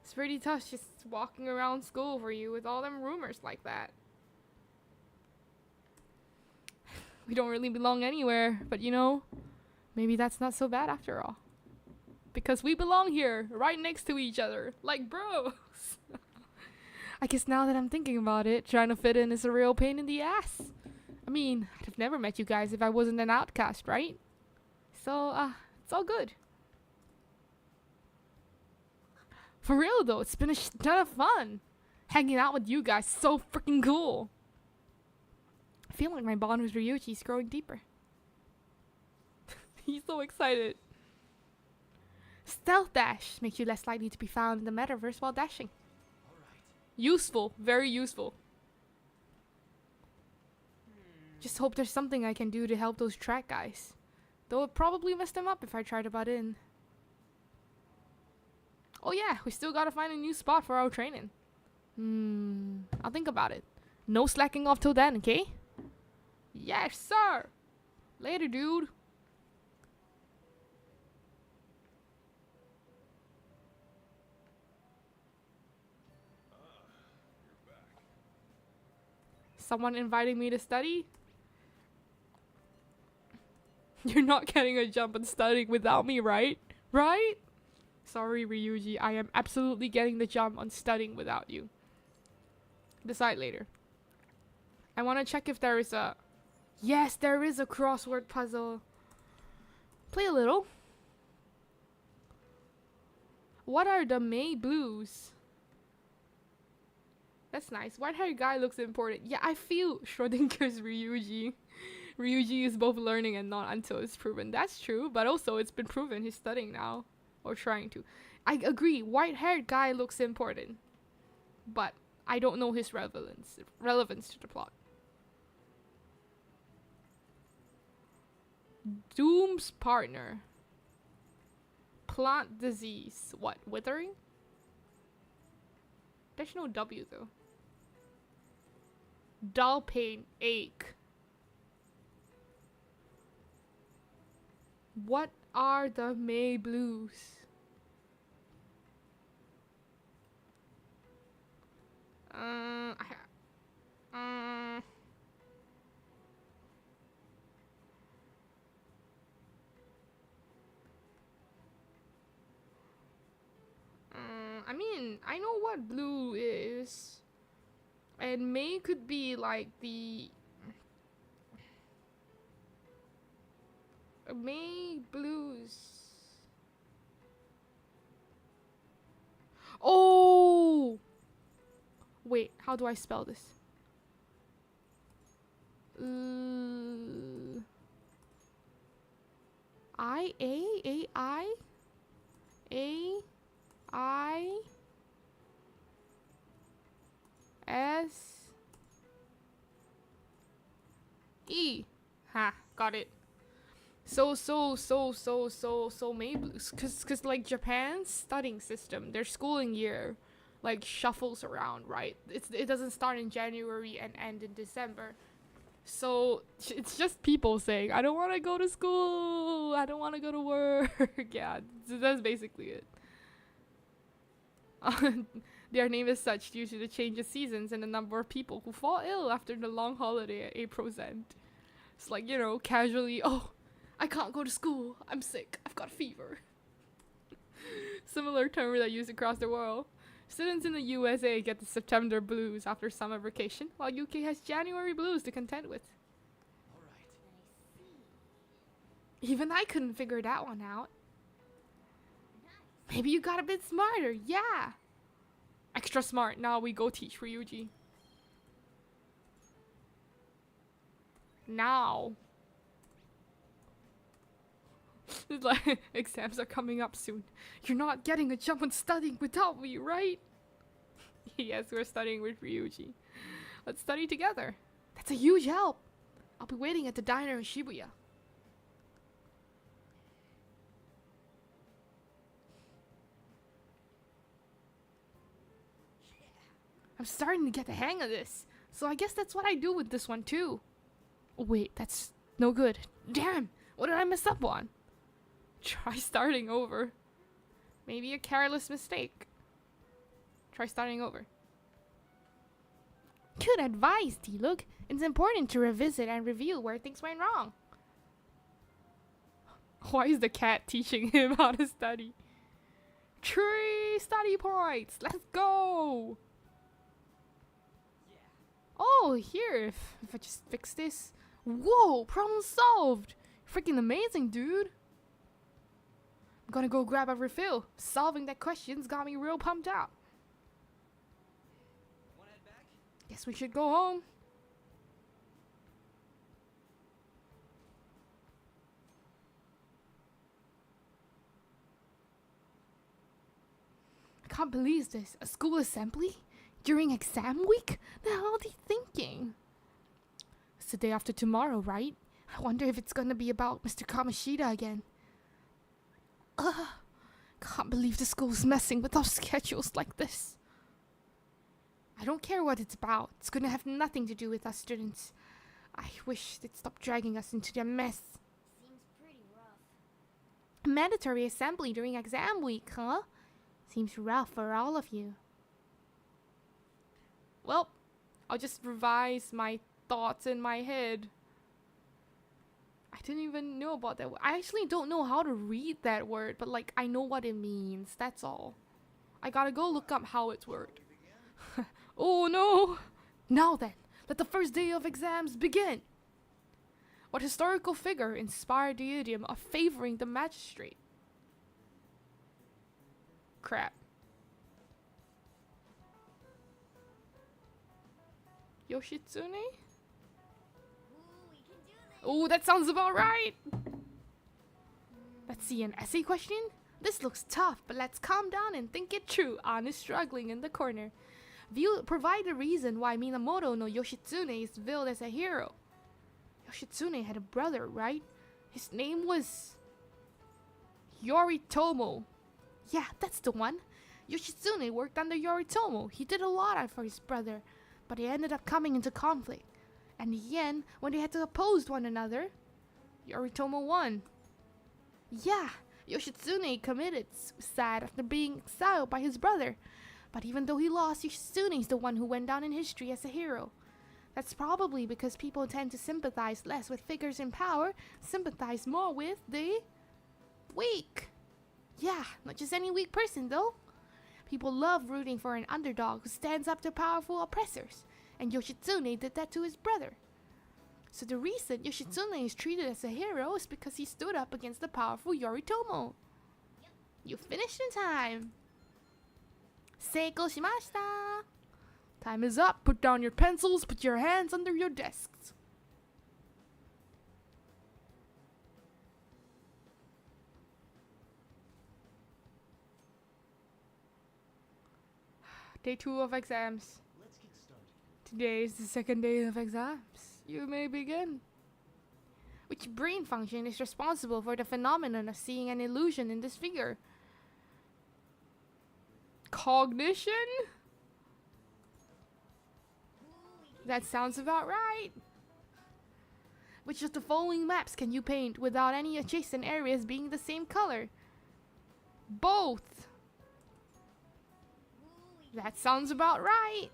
It's pretty tough just walking around school for you with all them rumors like that. We don't really belong anywhere, but you know, maybe that's not so bad after all. Because we belong here, right next to each other, like bros. I guess now that I'm thinking about it, trying to fit in is a real pain in the ass. I mean, I'd have never met you guys if I wasn't an outcast, right? So, it's all good. For real though, it's been a ton of fun. Hanging out with you guys, so freaking cool. I feel like my bond with Ryuji is growing deeper. He's so excited. Stealth dash makes you less likely to be found in the metaverse while dashing. Useful, very useful. Just hope there's something I can do to help those track guys. Though it probably mess them up if I try to butt in. Oh yeah, we still gotta find a new spot for our training. I'll think about it. No slacking off till then, okay? Yes, sir! Later, dude. You're back. Someone inviting me to study? You're not getting a jump on studying without me, right? Right? Sorry, Ryuji. I am absolutely getting the jump on studying without you. Decide later. I want to check if there is a... Yes, there is a crossword puzzle. Play a little. What are the May Blues? That's nice. White-haired guy looks important. Yeah, I feel Schrodinger's Ryuji. Ryuji is both learning and not until it's proven. That's true, but also it's been proven he's studying now. Or trying to. I agree, white-haired guy looks important. But I don't know his relevance to the plot. Doom's partner. Plant disease. What, withering? There's no W though. Dull pain, ache. What are the May Blues? I mean, I know what blue is. And May could be like the... May Blues. Oh! Wait, how do I spell this? E. Ha, got it. So May Blues. Cause like Japan's studying system, their schooling year like shuffles around, right? It doesn't start in January and end in December. So it's just people saying, I don't want to go to school, I don't want to go to work. Yeah, that's basically it. Their name is such due to the change of seasons and the number of people who fall ill after the long holiday at April's end. It's like, you know, casually, oh, I can't go to school. I'm sick. I've got a fever. Similar term that used across the world. Students in the USA get the September blues after summer vacation, while UK has January blues to contend with. All right. Even I couldn't figure that one out. Maybe you got a bit smarter, yeah. Extra smart. Now we go teach Ryuji. Now. It's like, exams are coming up soon. You're not getting a jump on studying without me, right? Yes, we're studying with Ryuji. Let's study together. That's a huge help. I'll be waiting at the diner in Shibuya. I'm starting to get the hang of this. So I guess that's what I do with this one too. Oh, wait, that's no good. Damn, what did I mess up on? Try starting over. Maybe a careless mistake. Try starting over. Good advice, T-Look. It's important to revisit and review where things went wrong. Why is the cat teaching him how to study? 3 study points. Let's go. Oh, here. If I just fix this. Whoa, problem solved. Freaking amazing, dude. I'm gonna go grab a refill. Solving that question's got me real pumped out. Wanna head back? Guess we should go home. I can't believe this. A school assembly? During exam week? The hell are they thinking? It's the day after tomorrow, right? I wonder if it's gonna be about Mr. Kamoshida again. Ugh. Can't believe the school's messing with our schedules like this. I don't care what it's about. It's gonna have nothing to do with us students. I wish they'd stop dragging us into their mess. Seems pretty rough. Mandatory assembly during exam week, huh? Seems rough for all of you. Well, I'll just revise my thoughts in my head. I didn't even know about that. I actually don't know how to read that word, but like I know what it means. That's all. I gotta go look up how it's worded. Oh no! Now then, let the first day of exams begin. What historical figure inspired the idiom of favoring the magistrate? Crap. Yoshitsune? Ooh, we can do this. Oh, that sounds about right. Let's see, an essay question? This looks tough, but let's calm down and think it through. Ann is struggling in the corner. Provide a reason why Minamoto no Yoshitsune is billed as a hero. Yoshitsune had a brother, right? His name was Yoritomo. Yeah, that's the one. Yoshitsune worked under Yoritomo. He did a lot for his brother, but they ended up coming into conflict. And in the end, when they had to oppose one another, Yoritomo won. Yeah, Yoshitsune committed suicide after being exiled by his brother. But even though he lost, Yoshitsune is the one who went down in history as a hero. That's probably because people tend to sympathize less with figures in power, sympathize more with the weak. Yeah, not just any weak person though. People love rooting for an underdog who stands up to powerful oppressors, and Yoshitsune did that to his brother. So the reason Yoshitsune is treated as a hero is because he stood up against the powerful Yoritomo. You finished in time. Seiko shimashita. Time is up. Put down your pencils, put your hands under your desks. Day 2 of exams. Let's get started. Today is the second day of exams. You may begin. Which brain function is responsible for the phenomenon of seeing an illusion in this figure? Cognition? That sounds about right. Which of the following maps can you paint without any adjacent areas being the same color? Both. That sounds about right.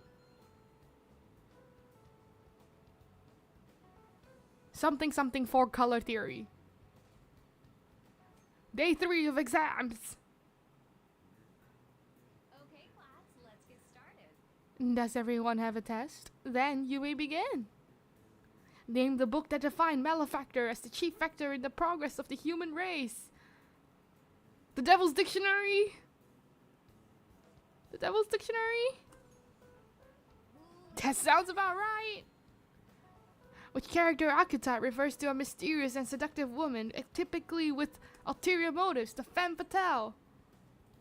Something something for color theory. Day 3 of exams. Okay, class, let's get started. Does everyone have a test? Then you may begin. Name the book that defined malefactor as the chief factor in the progress of the human race. The Devil's Dictionary? The Devil's Dictionary? That sounds about right. Which character archetype refers to a mysterious and seductive woman, typically with ulterior motives, the femme fatale?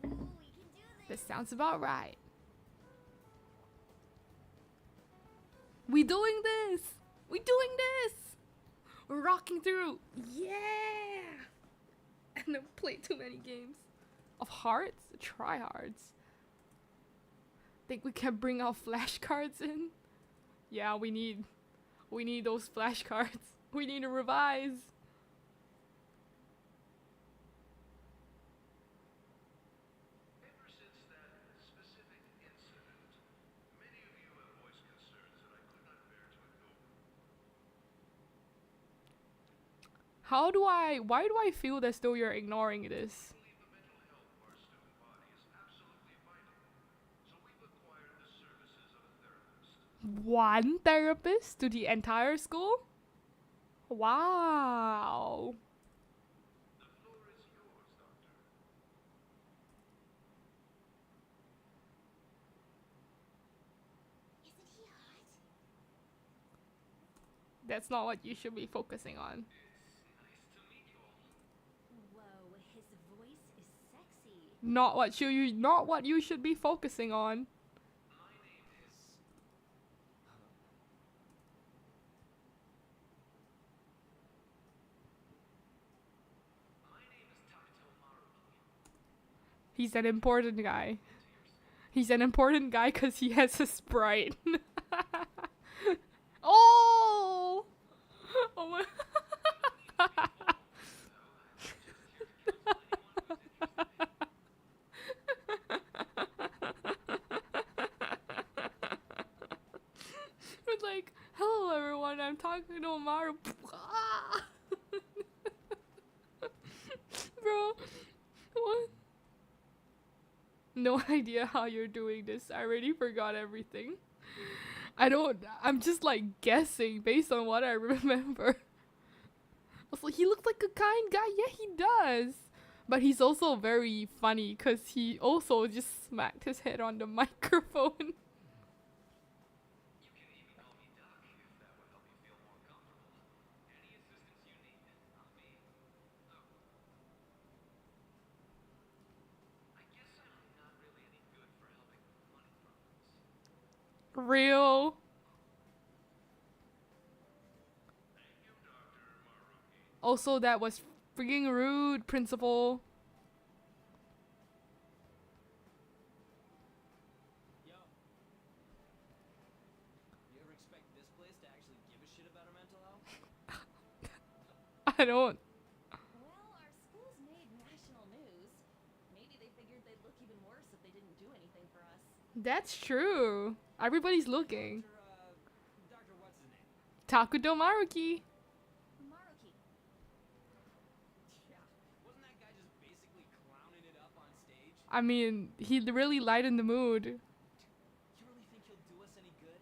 Ooh, we can do this. This sounds about right. We doing this! We doing this! We're rocking through! Yeah! And don't play too many games. Of hearts? Tryhards. Think we can bring our flashcards in? Yeah, we need those flashcards. We need to revise. Ever since that specific incident, many of you have voiced concerns that I could not bear to ignore. Why do I feel as though you're ignoring this? I believe the mental health of our student body is absolutely vital, so we've acquired the services of a therapist. One therapist to the entire school? Wow. The floor is yours, Doctor. Isn't he hot? That's not what you should be focusing on. Nice to meet you all. Whoa, his voice is sexy. Not what you should be focusing on. My name is. My name is Takuto Maruki. He's an important guy. He's an important guy because he has a sprite. Oh! Oh my. It's like, hello everyone, I'm talking to Maru. Bro, what? No idea how you're doing this. I already forgot everything. I'm just like guessing based on what I remember. Also, he looks like a kind guy. Yeah, he does. But he's also very funny because he also just smacked his head on the microphone. You can even call me Doc if that would help you feel more comfortable. Any assistance you need, I'll be. I guess I'm not really any good for helping with money problems. Real. Thank you, Dr. Maruki. Also, that was freaking rude, principal. Yo. You ever expect this place to actually give a shit about our mental health? I don't. Well, our school's made national news. Maybe they figured they'd look even worse if they didn't do anything for us. That's true. Everybody's looking. Doctor, what's his name? Takuto Maruki. Maruki. Yeah. Wasn't that guy just basically clowning it up on stage? I mean, he really lightened the mood. You really think he'll do us any good?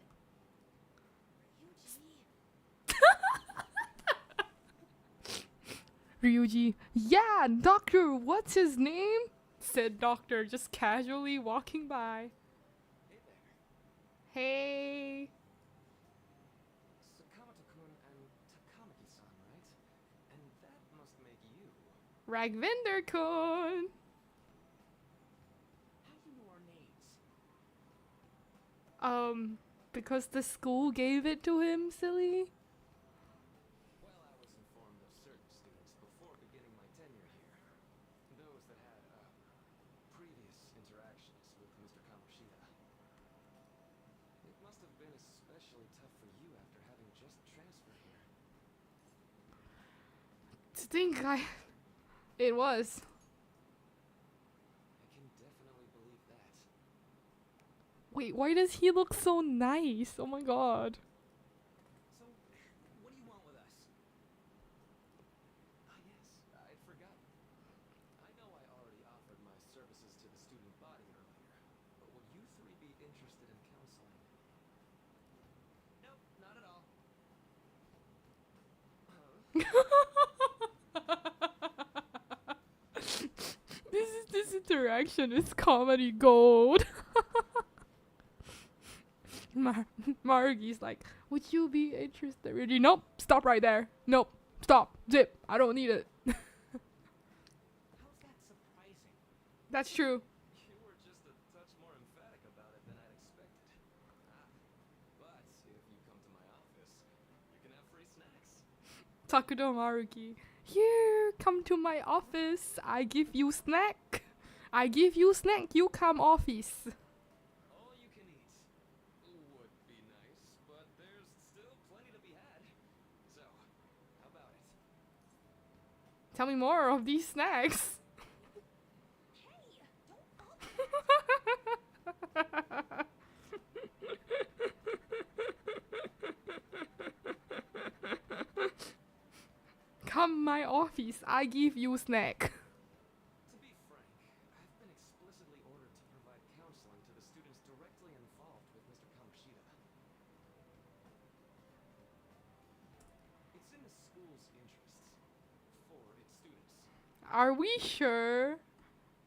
Yuji. Ryuji. Yeah, Doctor, what's his name? Said Doctor, just casually walking by. Hey there. Hey. Sakamoto-kun and Takamaki-san, right? And that must make you. Ragvinder-kun. How do you know our names? Because the school gave it to him, silly. Well, I was informed of certain students before beginning my tenure here. Those that had, previous interactions with Mr. Kamoshida. It must have been especially tough for you after having just transferred here. It was. I can definitely believe that. Wait, why does he look so nice? Oh my god. So, what do you want with us? Ah, yes, I forgot. I know I already offered my services to the student body earlier, but will you three be interested in counseling? Nope, not at all. This interaction is comedy gold. Margie's like, would you be interested? Really? Nope. Stop right there. Nope. Stop. Zip. I don't need it. How's that surprising? That's true. You were just a touch more emphatic about it than I'd expected. But if you come to my office, you can have free snacks. Takudo Maruki. Here, come to my office. I give you snack. I give you snack. You come office. All you can eat would be nice, but there's still plenty to be had. So, how about it? Tell me more of these snacks. Hey, don't fall. Come my office. I give you snack. To be frank, I've been explicitly ordered to provide counseling to the students directly involved with Mr. Kamoshida. It's in the school's interests, for its students. Are we sure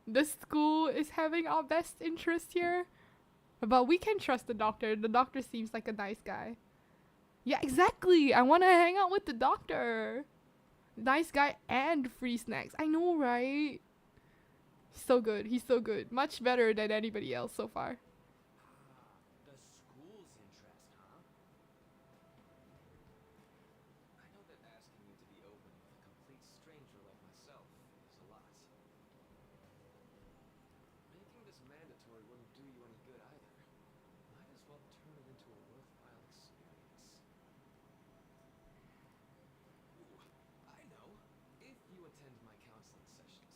the school is having our best interest here? But we can trust the doctor. The doctor seems like a nice guy. Yeah, exactly. I want to hang out with the doctor. Nice guy and free snacks. I know, right? He's so good. He's so good. Much better than anybody else so far. The school's interest, huh? I know that asking you to be open with a complete stranger like myself is a lot. Making this mandatory wouldn't do you any good either. Might as well turn it into a worthwhile experience. Ooh, I know. If you attend my counseling sessions,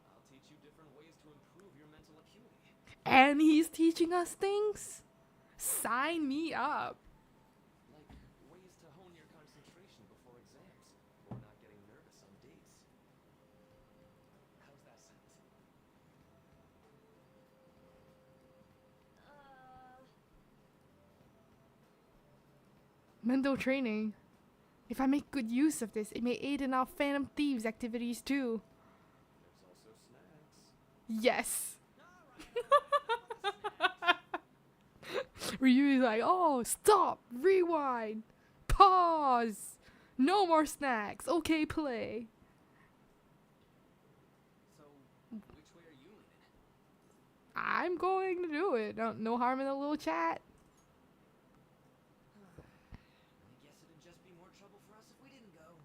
I'll teach you different ways to improve your mental acuity. And he's teaching us things? Sign me up. Like ways to hone your concentration before exams, or not getting nervous on dates. How's that sound? Mental training. If I make good use of this, it may aid in our Phantom Thieves activities too. There's also snacks. Yes. Alright. Ryu's like, oh, stop, rewind, pause, no more snacks, okay, play. So, which way are you leaning? I'm going to do it. No harm in a little chat. I guess it'd just be more trouble for us if we didn't go.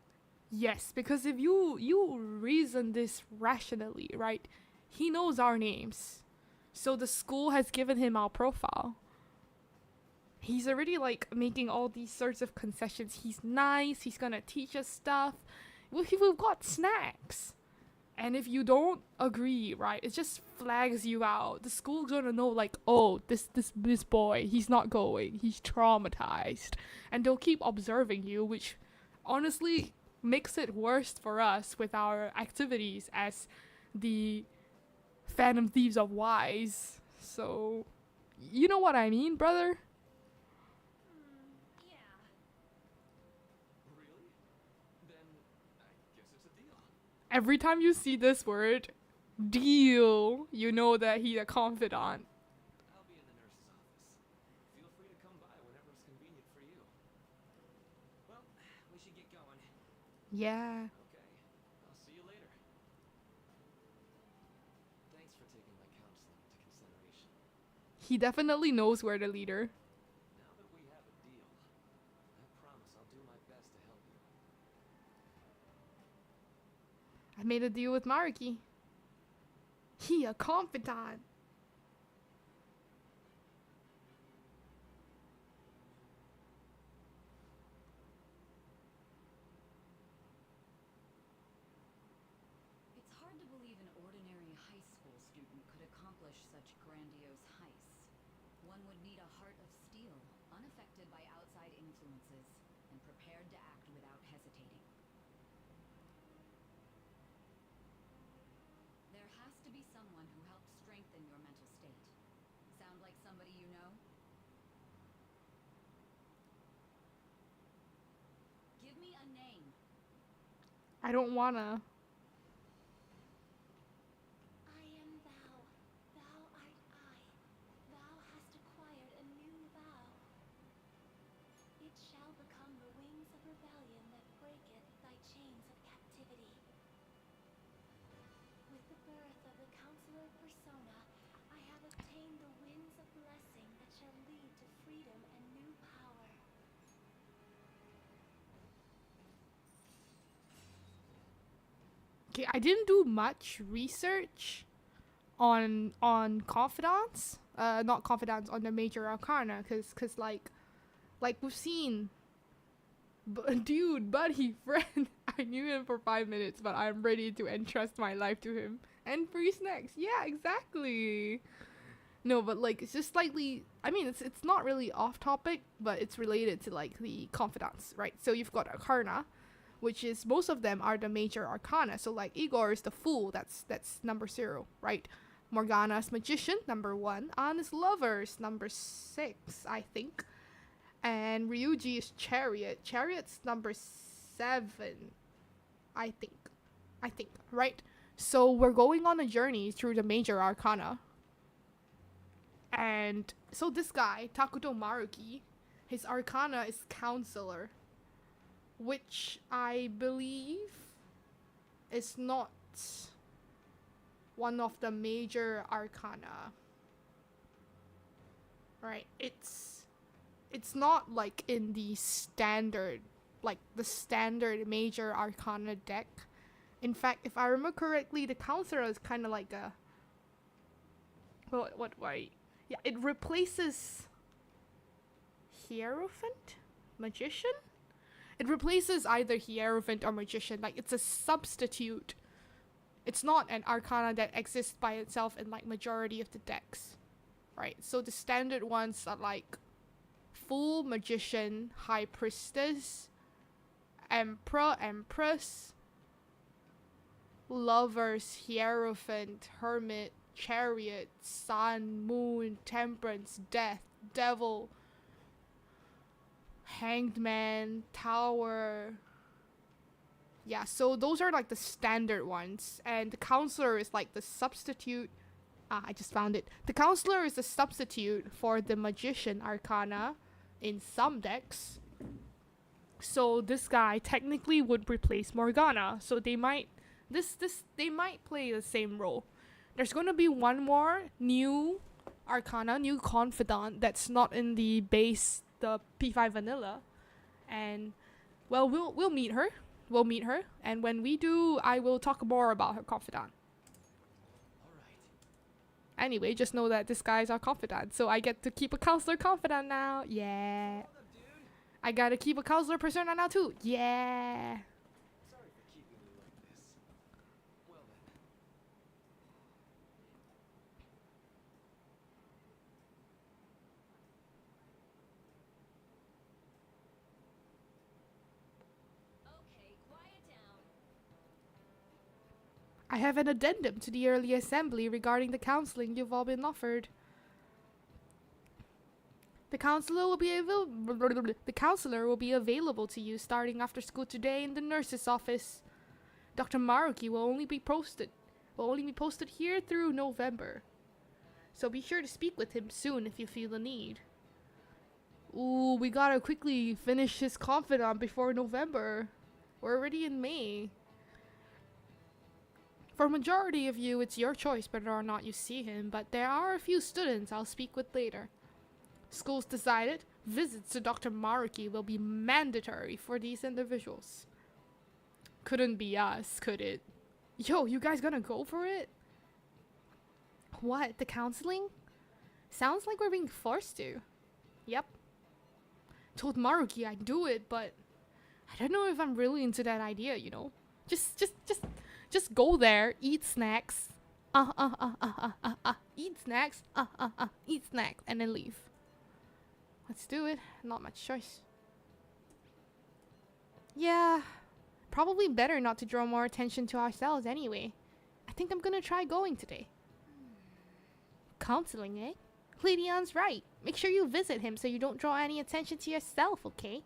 Yes, because if you reason this rationally, right? He knows our names. So the school has given him our profile. He's already like making all these sorts of concessions. He's nice, he's gonna teach us stuff. We've got snacks. And if you don't agree, right, it just flags you out. The school's gonna know like, oh, this boy, he's not going. He's traumatized. And they'll keep observing you, which honestly makes it worse for us with our activities as the Phantom Thieves of Wise. So, you know what I mean, brother? Yeah. Really? Then, I guess it's a deal. Every time you see this word, deal, you know that he's a confidant. I'll be in the nurse's office. Feel free to come by whenever it's convenient for you. Well, we should get going. Yeah. Okay, I'll see you later. Thanks for taking my counseling into consideration. He definitely knows we're the leader. Now that we have a deal, I promise I'll do my best to help you. I made a deal with Maruki. He a confidant. It's hard to believe an ordinary high school student could accomplish such grandiose heists. One would need a heart of steel, unaffected by outside influences, and prepared to act without hesitating. There has to be someone who helps strengthen your mental state. Sound like somebody you know? Give me a name. I don't wanna. I am thou. Thou art I. Thou hast acquired a new vow. It shall become the wings of rebellion that breaketh thy chains of captivity. With the birth of the counselor persona, I have obtained the winds of blessing that shall lead to freedom and new power. Okay, I didn't do much research on confidants. Not confidants, on the major arcana, cause like we've seen. Dude, buddy, friend. I knew him for 5 minutes, but I'm ready to entrust my life to him. And free snacks. Yeah, exactly. No, but like it's just slightly. I mean, it's not really off topic, but it's related to like the confidants, right? So you've got arcana, which is most of them are the major arcana. So like Igor is the fool. That's number 0, right? Morgana's magician, number 1. Anna's lovers, number 6, I think. And Ryuji is chariot. Chariot's number 7, I think, right? So we're going on a journey through the major arcana. And so this guy, Takuto Maruki, his arcana is counselor, which I believe is not one of the major arcana. Right? It's not like in the standard, like the standard major arcana deck. In fact, if I remember correctly, the counselor is kind of like a yeah, it replaces Hierophant? Magician? It replaces either Hierophant or Magician. Like, it's a substitute. It's not an arcana that exists by itself in, like, majority of the decks. Right? So the standard ones are, like, Fool, Magician, High Priestess, Emperor, Empress, Lovers, Hierophant, Hermit, Chariot, Sun, Moon, Temperance, Death, Devil, Hanged Man, Tower. Yeah, so those are like the standard ones. And the counselor is like the substitute. I just found it. The counselor is the substitute for the magician arcana in some decks. So this guy technically would replace Morgana. So they might they might play the same role. There's going to be one more new arcana, new confidant that's not in the base, the P5 vanilla. And well, we'll meet her. We'll meet her, and when we do, I will talk more about her confidant. Anyway, just know that this guy is our confidant, so I get to keep a counselor confidant now. Yeah. I gotta keep a counselor persona now too. Yeah. Sorry for keeping you like this. Well then. Okay, quiet down. I have an addendum to the early assembly regarding the counseling you've all been offered. The counselor will be available to you starting after school today in the nurse's office. Dr. Maruki will only be posted here through November. So be sure to speak with him soon if you feel the need. Ooh, we gotta quickly finish his confidant before November. We're already in May. For majority of you, it's your choice whether or not you see him, but there are a few students I'll speak with later. School's decided visits to Dr. Maruki will be mandatory for these individuals. Couldn't be us, could it? Yo, you guys gonna go for it? What, the counseling? Sounds like we're being forced to. Yep. Told Maruki I'd do it, but I don't know if I'm really into that idea, you know? Just go there, eat snacks, Eat snacks. Eat snacks and then leave. Let's do it. Not much choice. Yeah, probably better not to draw more attention to ourselves anyway. I think I'm gonna try going today. Counseling, eh? Lady Ann's right. Make sure you visit him so you don't draw any attention to yourself, okay?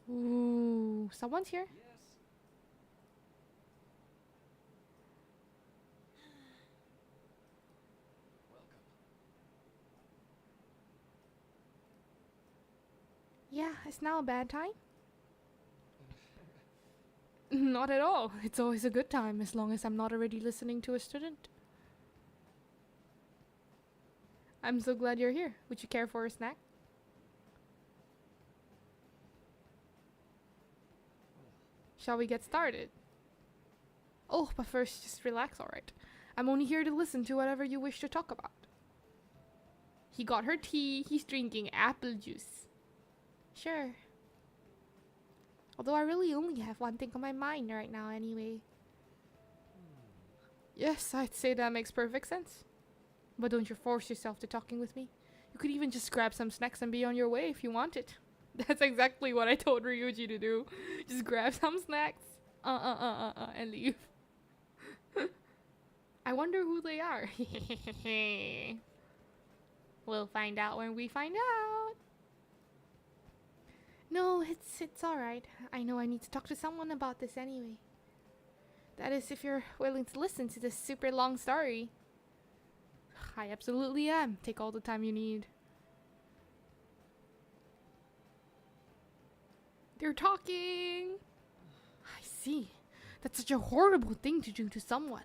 Ooh, someone's here. Yes. Welcome. Yeah, it's now a bad time. Not at all. It's always a good time as long as I'm not already listening to a student. I'm so glad you're here. Would you care for a snack? Shall we get started? Oh, but first, just relax, alright? I'm only here to listen to whatever you wish to talk about. He got her tea. He's drinking apple juice. Sure. Although I really only have one thing on my mind right now anyway. Yes, I'd say that makes perfect sense. But don't you force yourself to talking with me. You could even just grab some snacks and be on your way if you wanted. That's exactly what I told Ryuji to do. Just grab some snacks, and leave. I wonder who they are. We'll find out when we find out. No, it's alright. I know I need to talk to someone about this anyway. That is, if you're willing to listen to this super long story. I absolutely am. Take all the time you need. They're talking. I see. That's such a horrible thing to do to someone.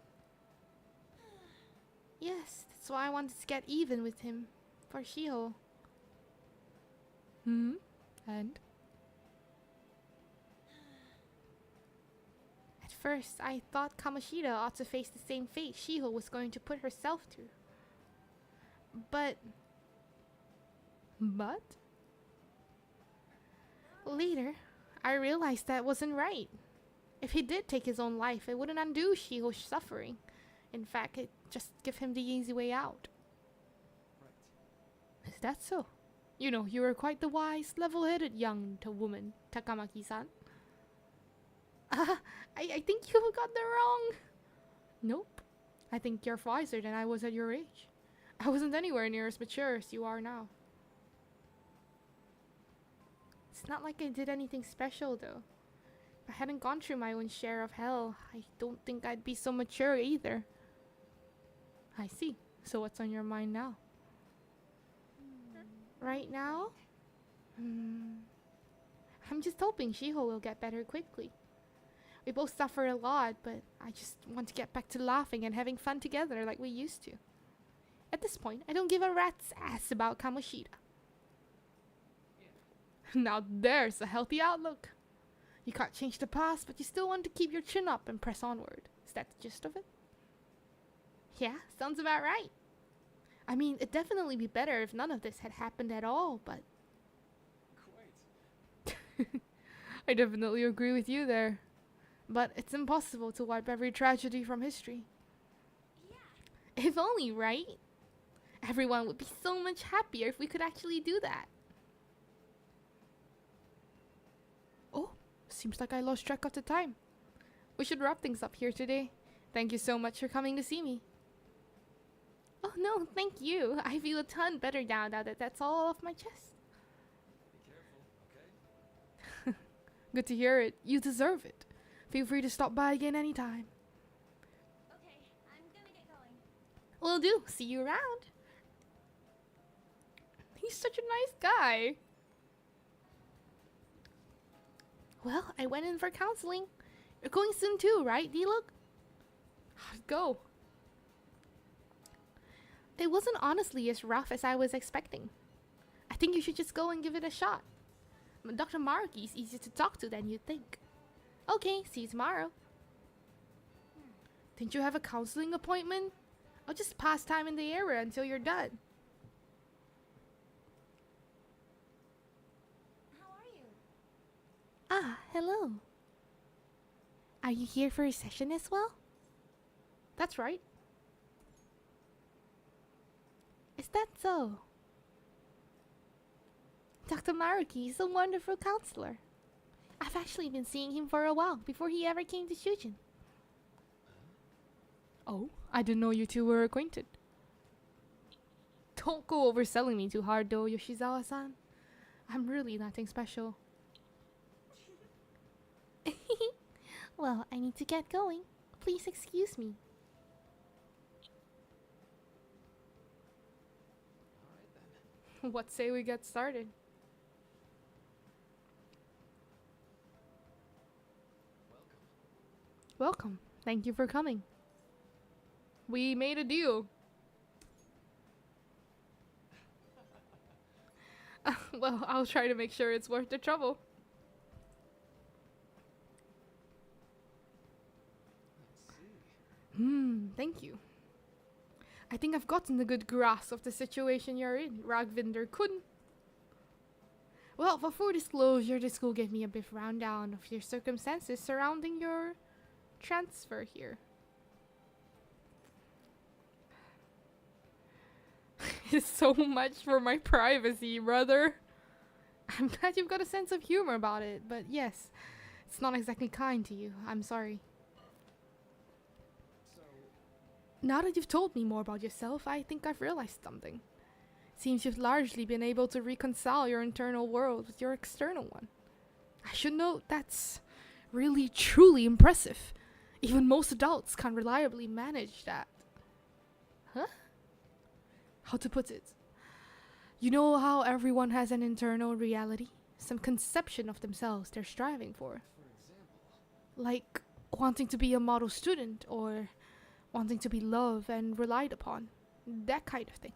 Yes, that's why I wanted to get even with him. For Shiho. And? At first, I thought Kamoshida ought to face the same fate Shiho was going to put herself through. But later, I realized that wasn't right. If he did take his own life, it wouldn't undo Shiho's suffering. In fact, it just give him the easy way out. Right. Is that so? You know, you were quite the wise, level-headed young woman, Takamaki-san. I think you got that wrong. Nope. I think you're wiser than I was at your age. I wasn't anywhere near as mature as you are now. It's not like I did anything special, though. If I hadn't gone through my own share of hell, I don't think I'd be so mature either. I see. So what's on your mind now? Right now? I'm just hoping Shiho will get better quickly. We both suffer a lot, but I just want to get back to laughing and having fun together like we used to. At this point, I don't give a rat's ass about Kamoshida. Now there's a healthy outlook. You can't change the past, but you still want to keep your chin up and press onward. Is that the gist of it? Yeah, sounds about right. I mean, it'd definitely be better if none of this had happened at all, but... Quite. I definitely agree with you there. But it's impossible to wipe every tragedy from history. Yeah. If only, right? Everyone would be so much happier if we could actually do that. Oh, seems like I lost track of the time. We should wrap things up here today. Thank you so much for coming to see me. Oh no, thank you. I feel a ton better now that that's all off my chest. Be careful, okay? Good to hear it. You deserve it. Feel free to stop by again anytime. Okay, I'm gonna get going. Will do. See you around. He's such a nice guy. Well, I went in for counseling. You're going soon too, right, D-Look? How'd it go? It wasn't honestly as rough as I was expecting. I think you should just go and give it a shot. Dr. Maruki's easier to talk to than you'd think. Okay, see you tomorrow. Didn't you have a counseling appointment? I'll just pass time in the area until you're done. How are you? Ah, hello. Are you here for a session as well? That's right. Is that so? Dr. Maruki is a wonderful counselor. I've actually been seeing him for a while before he ever came to Shujin. Oh, I didn't know you two were acquainted. Don't go overselling me too hard though, Yoshizawa-san. I'm really nothing special. Well, I need to get going. Please excuse me. Alright then. What say we get started? Welcome. Thank you for coming. We made a deal. Well, I'll try to make sure it's worth the trouble. Let's see. Thank you. I think I've gotten a good grasp of the situation you're in, Ragvinder-kun. Well, for full disclosure, the school gave me a brief rundown of your circumstances surrounding your transfer here. It's so much for my privacy, brother. I'm glad you've got a sense of humor about it, but yes, it's not exactly kind to you. I'm sorry. So, Now that you've told me more about yourself, I think I've realized something. Seems you've largely been able to reconcile your internal world with your external one. I should note that's really truly impressive. Even most adults can't reliably manage that. Huh? How to put it? You know how everyone has an internal reality? Some conception of themselves they're striving for. for example, Like wanting to be a model student or wanting to be loved and relied upon. That kind of thing.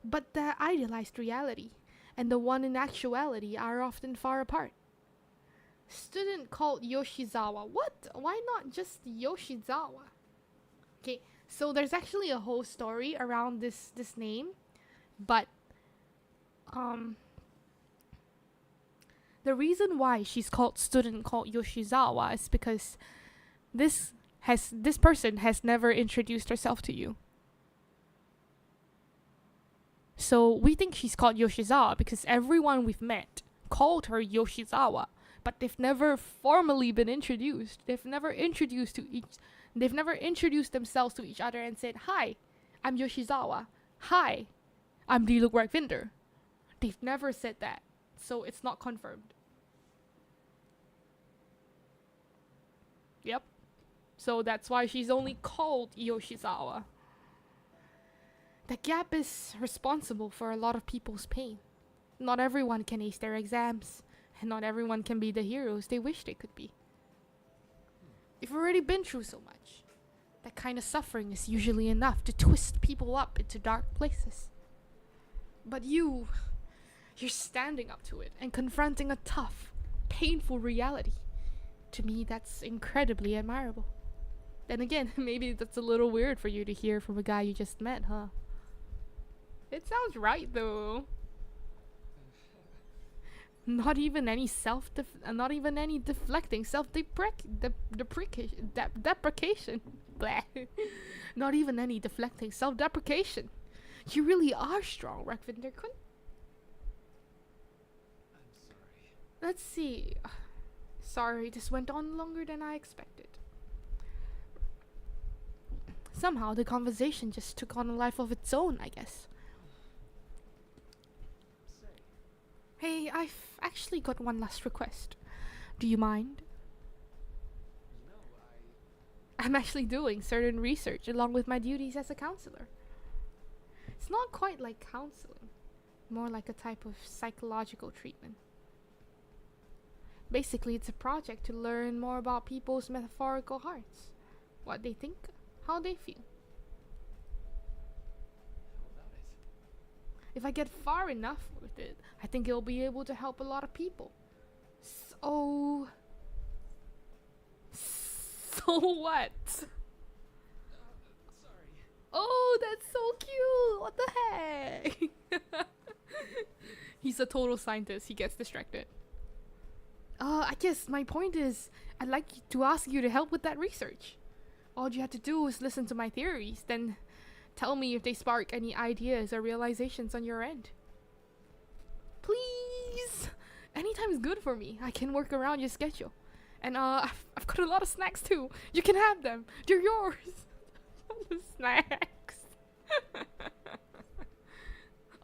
But the idealized reality and the one in actuality are often far apart. Student called Yoshizawa. What? Why not just Yoshizawa? Okay, so there's actually a whole story around this name, but the reason why she's called student called Yoshizawa is because this person has never introduced herself to you. So we think she's called Yoshizawa because everyone we've met called her Yoshizawa, but they've never formally been introduced. They've never introduced themselves to each other and said, "Hi, I'm Yoshizawa. Hi, I'm the Ragvinder." They've never said that, so it's not confirmed. Yep. So that's why she's only called Yoshizawa. The gap is responsible for a lot of people's pain. Not everyone can ace their exams, and not everyone can be the heroes they wish they could be. You've already been through so much. That kind of suffering is usually enough to twist people up into dark places. But you're standing up to it and confronting a tough, painful reality. To me, that's incredibly admirable. Then again, maybe that's a little weird for you to hear from a guy you just met, huh? It sounds right, though. Not even any deflecting self-deprecation. Blah. Not even any deflecting self-deprecation. You really are strong, Ragvinder-kun. I'm sorry. Let's see. Sorry, this went on longer than I expected. Somehow the conversation just took on a life of its own, I guess. Say, Hey, I've actually got one last request. Do you mind? you know, I'm actually doing certain research along with my duties as a counselor. It's not quite like counseling, more like a type of psychological treatment. Basically, it's a project to learn more about people's metaphorical hearts. What they think, how they feel. how about it? If I get far enough with it, I think it'll be able to help a lot of people. So what? Sorry. Oh, that's so cute! What the heck? He's a total scientist. He gets distracted. I guess my point is, I'd like to ask you to help with that research. All you have to do is listen to my theories, then tell me if they spark any ideas or realizations on your end. Please! Anytime's good for me. I can work around your schedule. And I've got a lot of snacks too. You can have them. They're yours. The snacks.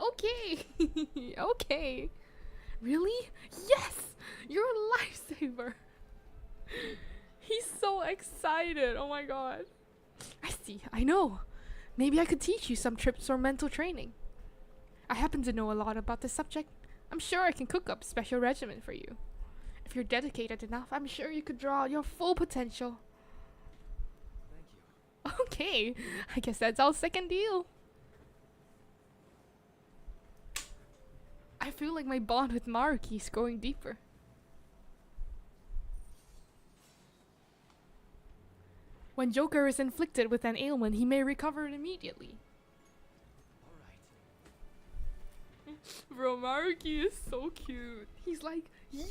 Okay. Okay. Really? Yes! You're a lifesaver. He's so excited. Oh my god. I see. I know. Maybe I could teach you some trips or mental training. I happen to know a lot about this subject. I'm sure I can cook up a special regimen for you. If you're dedicated enough, I'm sure you could draw out your full potential. Thank you. Okay, I guess that's our second deal. I feel like my bond with Maruki is growing deeper. When Joker is inflicted with an ailment, he may recover immediately. Bro, Maruki is so cute. He's like, yeah!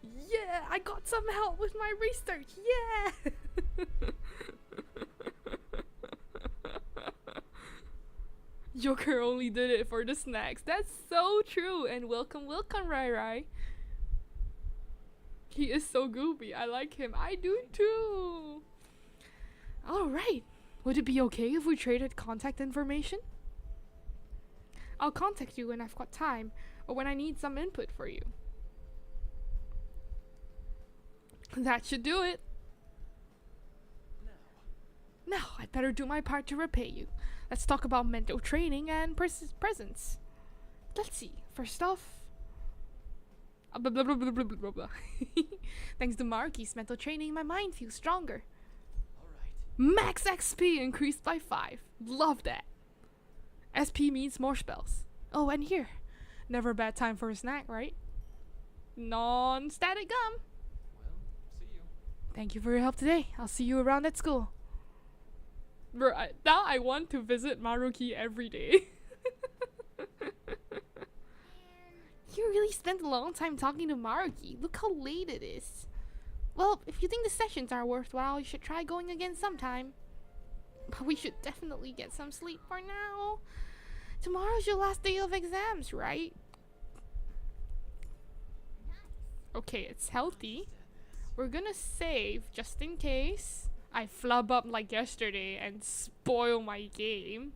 Yeah, I got some help with my research, yeah! Joker only did it for the snacks. That's so true. And welcome, Rai Rai. He is so goopy. I like him. I do too. Alright. Would it be okay if we traded contact information? I'll contact you when I've got time, or when I need some input for you. That should do it. Now, I'd better do my part to repay you. Let's talk about mental training and presence. Let's see. First off, blah, blah, blah, blah, blah, blah, blah. Thanks to Maruki's mental training, my mind feels stronger. Max XP increased by 5. Love that. SP means more spells. Oh, and here. Never a bad time for a snack, right? Non-static gum. Well, see you. Thank you for your help today. I'll see you around at school. Bro, now I want to visit Maruki every day. You really spent a long time talking to Maruki. Look how late it is. Well, if you think the sessions are worthwhile, you should try going again sometime. But we should definitely get some sleep for now. Tomorrow's your last day of exams, right? Okay, it's healthy. We're gonna save just in case I flub up like yesterday and spoil my game.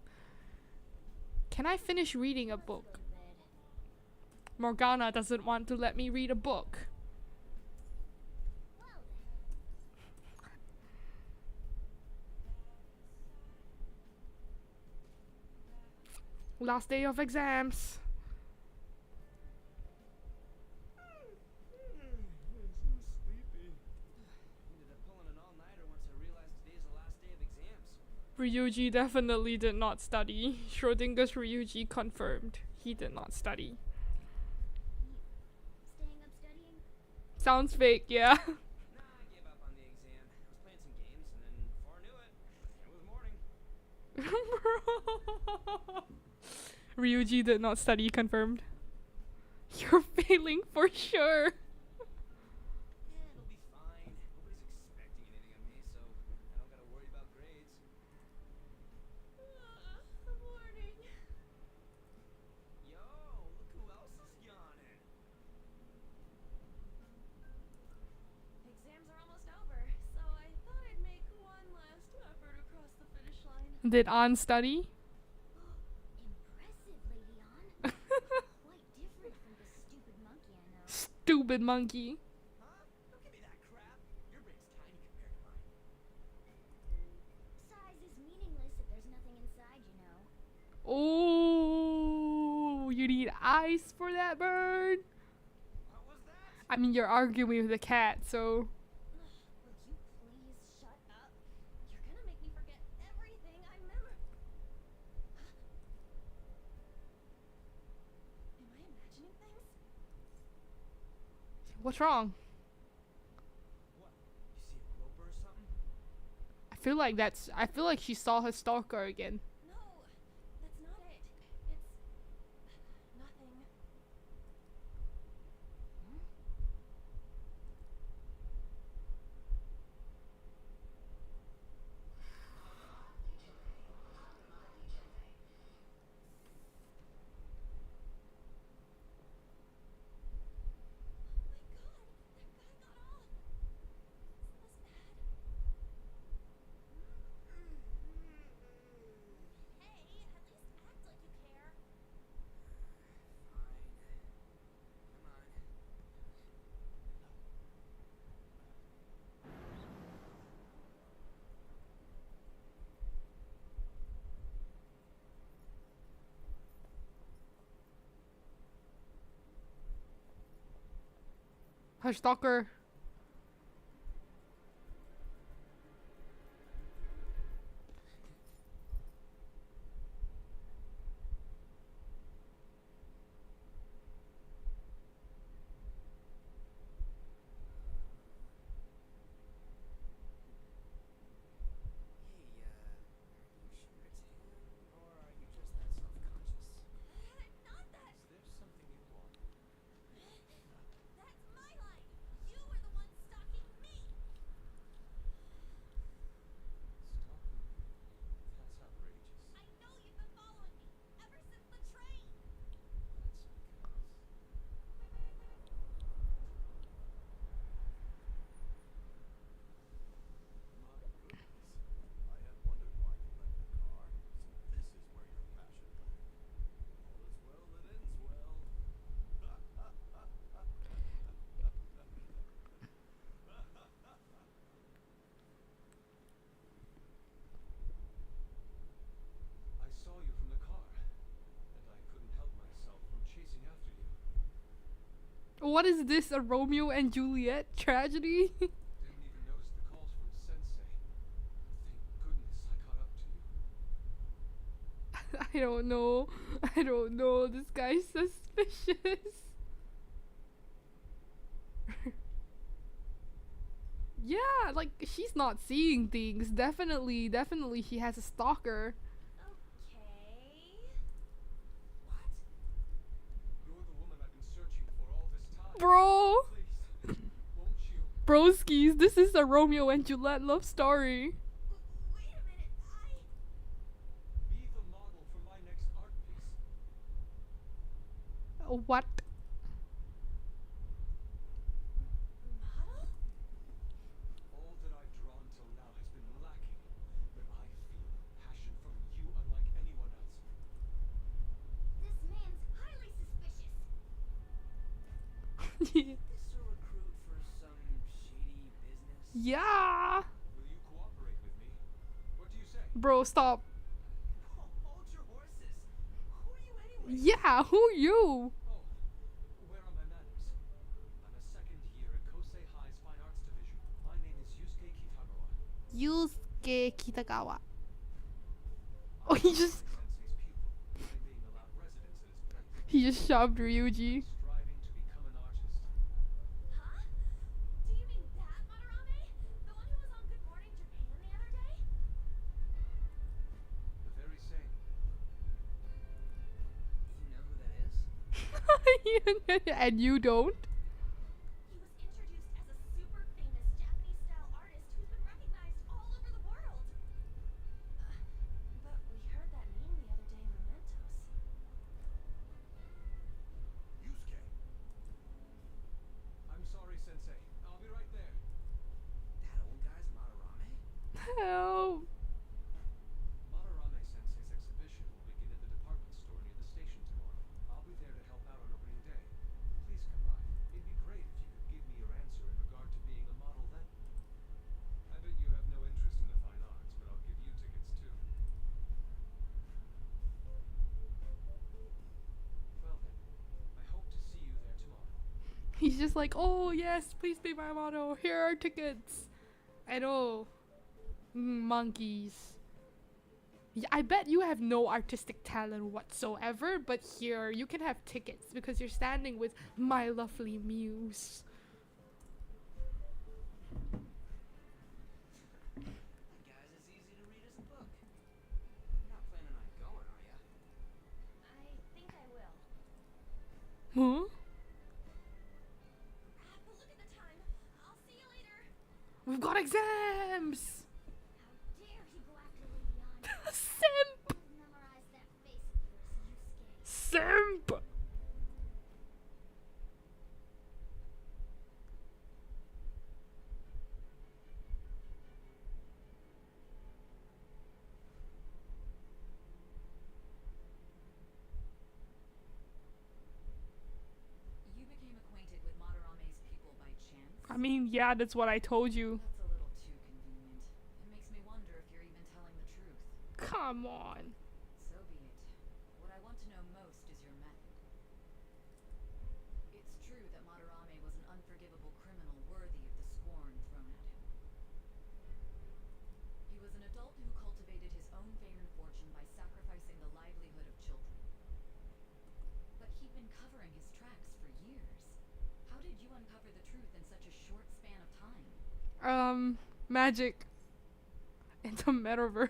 Can I finish reading a book? Morgana doesn't want to let me read a book. Last day of exams. Ryuji definitely did not study. Schrodinger's Ryuji confirmed. He did not study. Staying up studying? Sounds fake, yeah. Nah, I gave up on the exam. I was playing some games, and then before I knew it was morning. Ryuji did not study, confirmed. You're failing for sure. Yeah, it'll be fine. Nobody's expecting anything of me, so I don't gotta worry about grades. Morning. Yo, look who else is yawning. Exams are almost over, so I thought I'd make one last effort across the finish line. Did An study? Impressive, Lady An. Quite different from the stupid monkey I know. Stupid monkey. Huh? Don't give me that crap. Your brain's tiny compared to mine. Size is meaningless if there's nothing inside, you know. Oh, you need ice for that bird? What was that? I mean, you're arguing with the cat, so... Would you please shut up? You're gonna make me forget everything I remember. Am I imagining things? What's wrong? What? You see a roper or something? I feel like she saw her stalker again. No, that's not it. It's nothing. Her stalker. Hey, are you sure it's him, or are you just that self-conscious? Not that. Is there something you want? That's my line. You were the one stalking me. Stalking me? That's outrageous. I know you've been following me ever since the train. That's because... My goodness. I had wondered why you left the car. So this is where your passion lay. All is well that ends well. I saw you from the car, and I couldn't help myself from chasing after you. What is this? A Romeo and Juliet tragedy? Didn't even notice the calls from Sensei. Thank goodness I caught up to you. I don't know. I don't know. This guy's suspicious. Yeah, like she's not seeing things. Definitely he has a stalker. Okay. What? You're the woman I've been searching for all this time. Bro, Please, won't you? broskies, this is a Romeo and Juliet love story. Wait a minute. Be the model for my next art piece. What? Model? All that I've drawn till now has been lacking, but I feel passion from you unlike anyone else. This man's highly suspicious. This a recruit for some shady business? Yeah. Will you cooperate with me? What do you say? Bro, stop. Hold your horses. Who are you anyway? Yeah, who you? Oh, where are my manners? I'm a second year at Kosei High's Fine Arts Division. My name is Yusuke Kitagawa. Yusuke Kitagawa. Oh, he just Sensei's pupil, only being allowed residence at his place. he just shoved Ryuji. Striving to become an artist. Huh? Do you mean that Madarame? The one who was on Good Morning Japan the other day? The very same. You know who that is? And you don't? He was introduced as a super famous Japanese-style artist who's been recognized all over the world. But we heard that name the other day in Mementos. Yusuke. I'm sorry, Sensei. I'll be right there. That old guy's Madarame? Help. Madarame Sensei's exhibition will begin at the department store near the station tomorrow. I'll be there to help out on opening day. Please come by. It'd be great if you could give me your answer in regard to being a model then. I bet you have no interest in the fine arts, but I'll give you tickets too. Well then, I hope to see you there tomorrow. He's just like, oh yes, please be my model. Here are tickets. I know. Monkeys. Yeah, I bet you have no artistic talent whatsoever, but here you can have tickets because you're standing with my lovely muse. That guy's as easy to read as a book. You're not planning on going, are ya? I think I will. Huh? But look at the time. I'll see you later. We've got exams! How dare he go after Lady Anna? Simp! I've memorized that face of yours, Yusuke. Simp! You became acquainted with Madarame's pupil by chance? I mean, yeah, that's what I told you. That's a little too convenient. It makes me wonder if you're even telling the truth. Come on. So be it. What I want to know most is your method. It's true that Madarame was an unforgivable Magic into metaverse.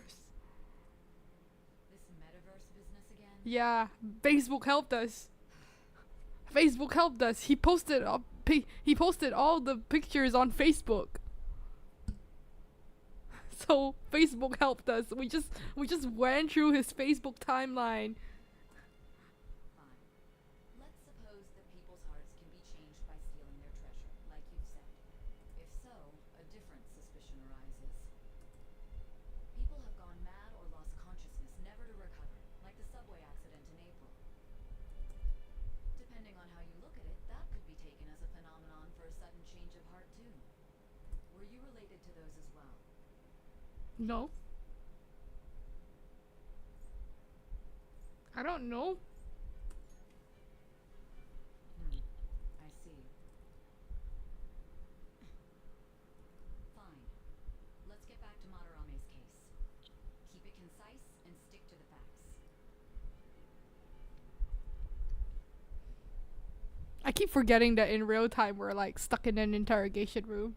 This metaverse business again? Yeah, Facebook helped us. Facebook helped us. He posted all the pictures on Facebook. So Facebook helped us. We just went through his Facebook timeline. Fine. Let's suppose that people's hearts can be changed by stealing their treasure, like you've said. If so, a different suspicion arises. People have gone mad or lost consciousness, never to recover, like the subway accident in April. Depending on how you look at it, that could be taken as a phenomenon for a sudden change of heart too. Were you related to those as well? No. I don't know. I see. Fine. Let's get back to Madarame's case. Keep it concise and stick to the facts. I keep forgetting that in real time we're like stuck in an interrogation room.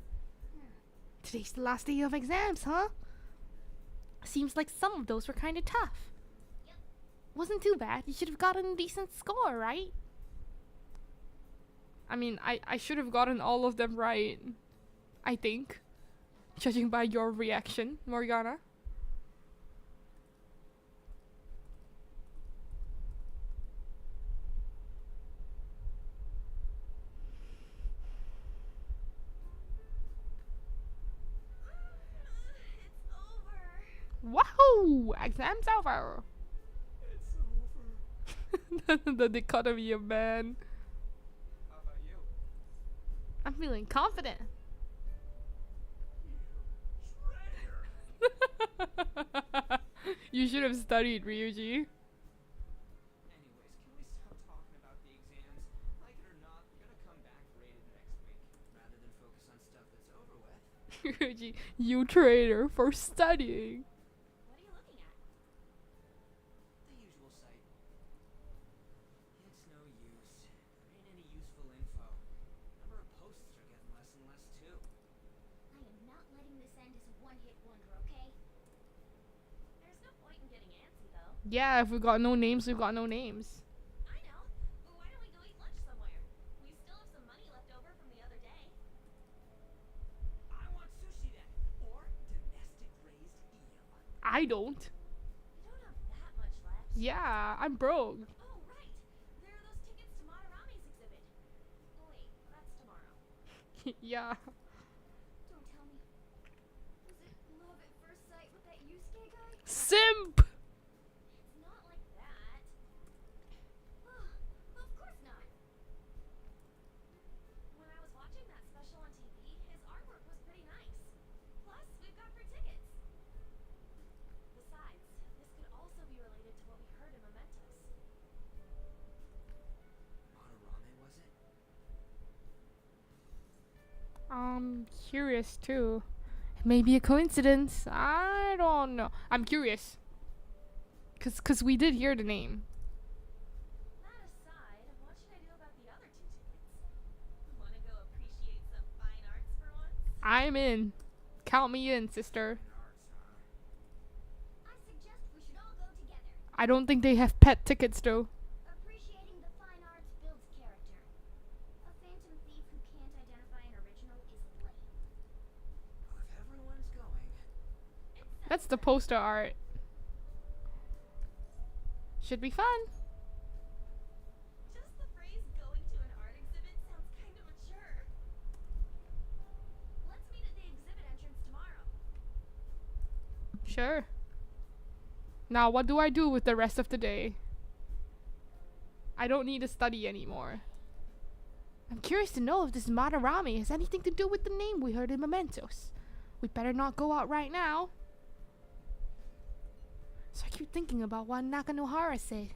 Today's the last day of exams, huh? Seems like some of those were kind of tough. Wasn't too bad. You should have gotten a decent score, right? I mean, I should have gotten all of them right. I think. Judging by your reaction, Morgana. It's over. Wahoo! Exam's over. It's over. The dichotomy of man. How about you? I'm feeling confident. Traitor! You should have studied, Ryuji. Anyways, can we stop talking about the exams? Like it or not, they're gonna come back graded next week. Rather than focus on stuff that's over with. Ryuji, you traitor for studying. What are you looking at? The usual site. It's no use. There ain't any useful info. Number of posts are getting less and less too. I am not letting this end as a one-hit wonder, okay? There's no point in getting antsy, though. Yeah, if we got no names, we've got no names. I know, but why don't we go eat lunch somewhere? We still have some money left over from the other day. I want sushi then, or domestic raised eel. I don't. We don't have that much left. Yeah, I'm broke. Oh, right. There are those tickets to Madarame's exhibit. Oh, wait, that's tomorrow. Yeah. Don't tell me. Was it love at first sight with that yuusuke guy? Simp! It's not like that. Of course not. When I was watching that special on TV, his artwork was pretty nice. Plus, we've got free tickets. Besides, this could also be related to what we heard in Mementos. Madarame, was it? I'm curious too. It may be a coincidence. I don't know. I'm curious. Cause we did hear the name. That aside, what should I do about the other 2 tickets? Want to go appreciate some fine arts for once? I'm in. Count me in, sister. I suggest we should all go together. I don't think they have pet tickets though. Appreciating the fine arts builds character. A phantom thief who can't identify an original is lame. Well, if everyone's going, That's the poster art. Should be fun. Just the phrase going to an art exhibit sounds kind of mature. Let's meet at the exhibit entrance tomorrow. Sure. Now what do I do with the rest of the day? I don't need to study anymore. I'm curious to know if this Madarame has anything to do with the name we heard in Mementos. We better not go out right now. So I keep thinking about what Nakanohara said.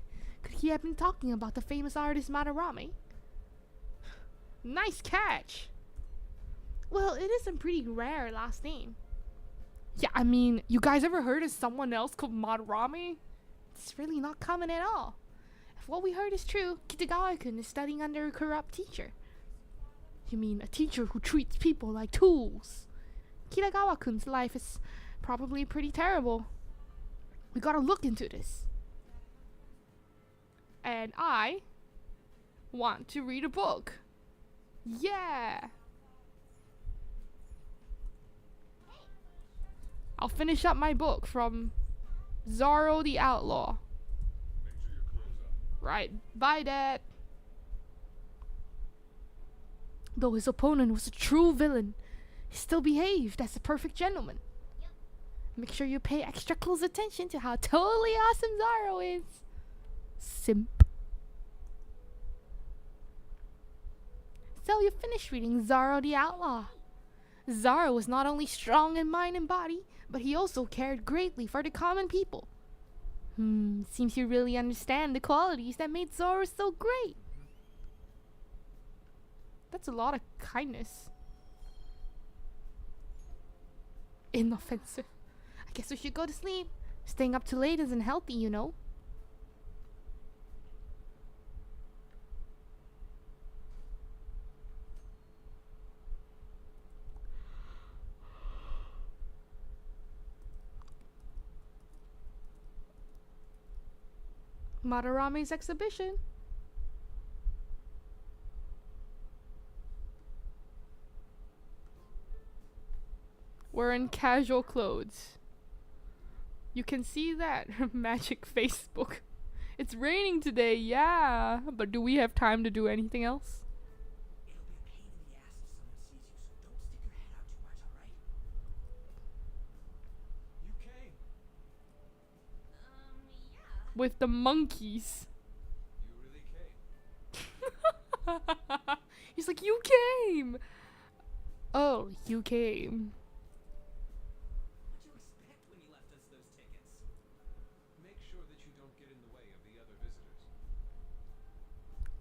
Could he have been talking about the famous artist Madarame? Nice catch! Well, it is a pretty rare last name. Yeah, I mean, you guys ever heard of someone else called Madarame? It's really not common at all. If what we heard is true, Kitagawa-kun is studying under a corrupt teacher. You mean a teacher who treats people like tools? Kitagawa-kun's life is probably pretty terrible. We gotta look into this. And I want to read a book. Yeah. I'll finish up my book from Zoro the Outlaw. Make sure your clothes up. Right. Bye, Dad. Though his opponent was a true villain, he still behaved as a perfect gentleman. Make sure you pay extra close attention to how totally awesome Zoro is. Simp. So you finished reading Zoro the Outlaw. Zoro was not only strong in mind and body, but he also cared greatly for the common people. Seems you really understand the qualities that made Zoro so great. That's a lot of kindness. Inoffensive. I guess we should go to sleep. Staying up too late isn't healthy, you know. Madarame's exhibition. We're in casual clothes. You can see that magic Facebook. It's raining today, yeah. But do we have time to do anything else? It'll be a pain in the ass if someone sees you, so don't stick your head out too much, alright? You came. Yeah. With the monkeys. You really came. He's like, you came! Oh, you came. What'd you expect when you left us those tickets? Make sure that you don't get in the way of the other visitors.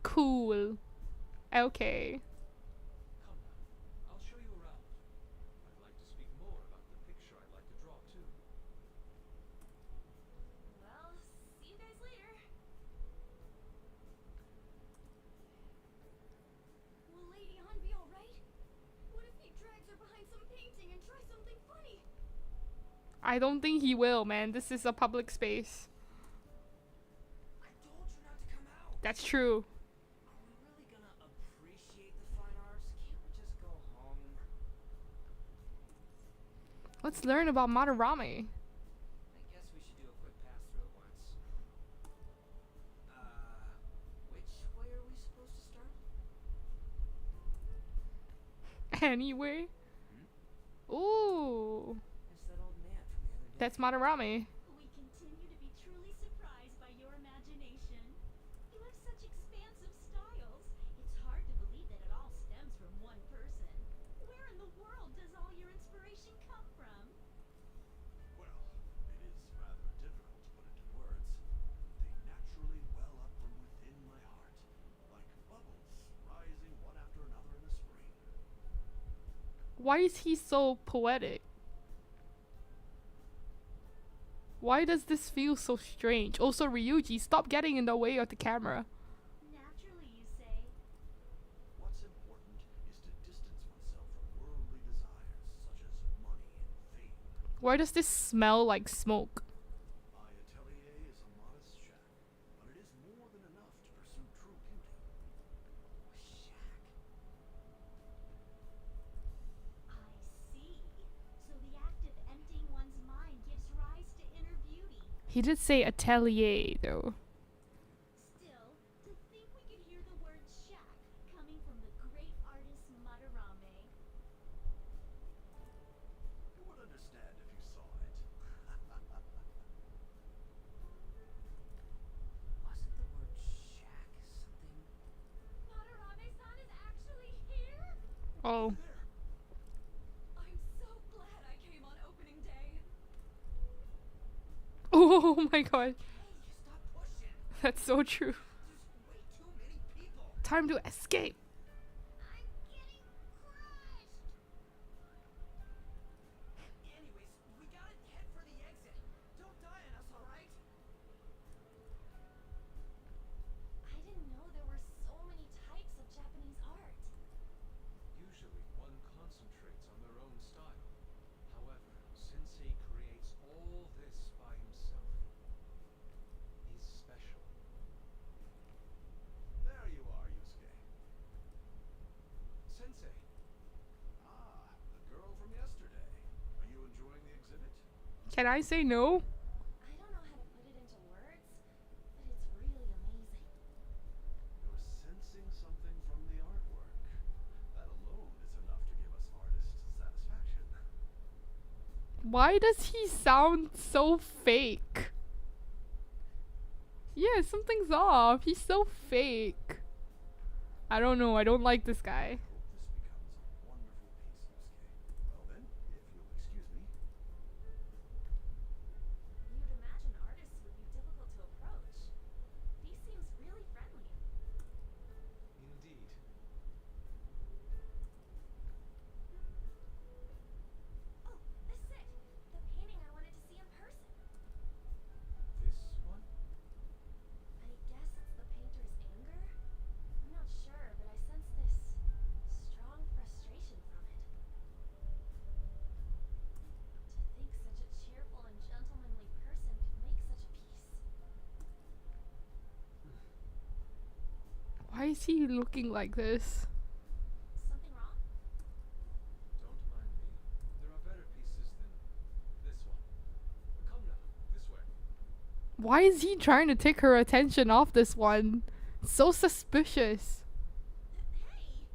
Cool. Okay. Come now. I'll show you around. I'd like to speak more about the picture I'd like to draw too. Well, see you guys later. Will Lady Han be alright? What if he drags her behind some painting and tries something funny? I don't think he will, man. This is a public space. I told you not to come out! That's true. Are we really gonna appreciate the fine arts? Can't we just go home? Let's learn about Madarame. I guess we should do a quick pass-through at once. Which way are we supposed to start? Anyway. Ooh. It's that old man from the other day. That's Madarame. We continue to be truly surprised by your imagination. You have such expansive styles. It's hard to believe that it all stems from one person. Where in the world does all your inspiration come from? Well, it is rather difficult to put into words. They naturally well up from within my heart, like bubbles rising one after another in the spring. Why is he so poetic? Why does this feel so strange? Also, Ryuji, stop getting in the way of the camera. Naturally, you say. What's important is to distance oneself from worldly desires such as money and fame. Why does this smell like smoke? My atelier is a modest shack, but it is more than enough to pursue true beauty. I see. So the act of emptying one's mind gives rise to inner beauty. He did say atelier, though. Still, to think we could hear the word shack coming from the great artist Madarame. You would understand if you saw it. Wasn't the word shack something? Madarame-san is actually here? Oh. I'm so glad I came on opening day. Oh my god. Hey, you stop pushing! That's so true. There's way too many people! Time to escape. I'm getting crushed. Anyways, we gotta head for the exit. Don't die on us, alright? I didn't know there were so many types of Japanese art. Usually one concentrates on their own style. Can I say no? I don't know how to put it into words, but it's really amazing. You're sensing something from the artwork. That alone is enough to give us artist satisfaction. Why does he sound so fake? Yeah, something's off. He's so fake. I don't know. I don't like this guy. Hope this becomes a wonderful piece, Yusuke. Well then, if you'll excuse me. You'd imagine artists would be difficult to approach. He seems really friendly. Indeed. Oh, this is it. The painting I wanted to see in person. This one? I guess it's the painter's anger? I'm not sure, but I sense this strong frustration from it. To think such a cheerful and gentlemanly person could make such a piece. Why is he looking like this? Something wrong? Don't mind me. There are better pieces than this one. Come now, this way. Why is he trying to take her attention off this one? So suspicious. Hey!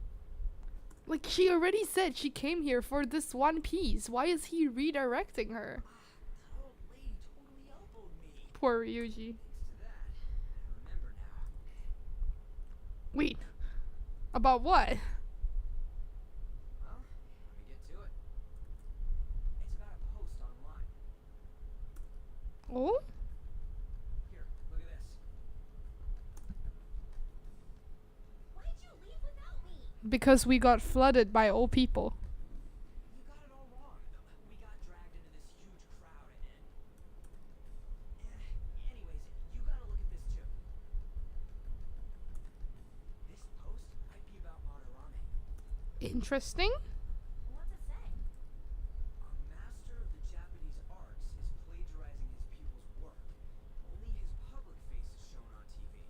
Like, she already said she came here for this one piece. Why is he redirecting her? That old lady totally elbowed me. Poor Ryuji. Thanks to that, I remember now. Wait. About what? Well, let me get to it. It's about a post online. Oh? Here, look at this. Why'd you leave without me? Because we got flooded by old people. You got it all wrong. We got dragged into this huge crowd and... anyways, you gotta look at this too. This post might be about Madarame. Interesting. What's it say? A master of the Japanese arts is plagiarizing his pupil's work. Only his public face is shown on TV.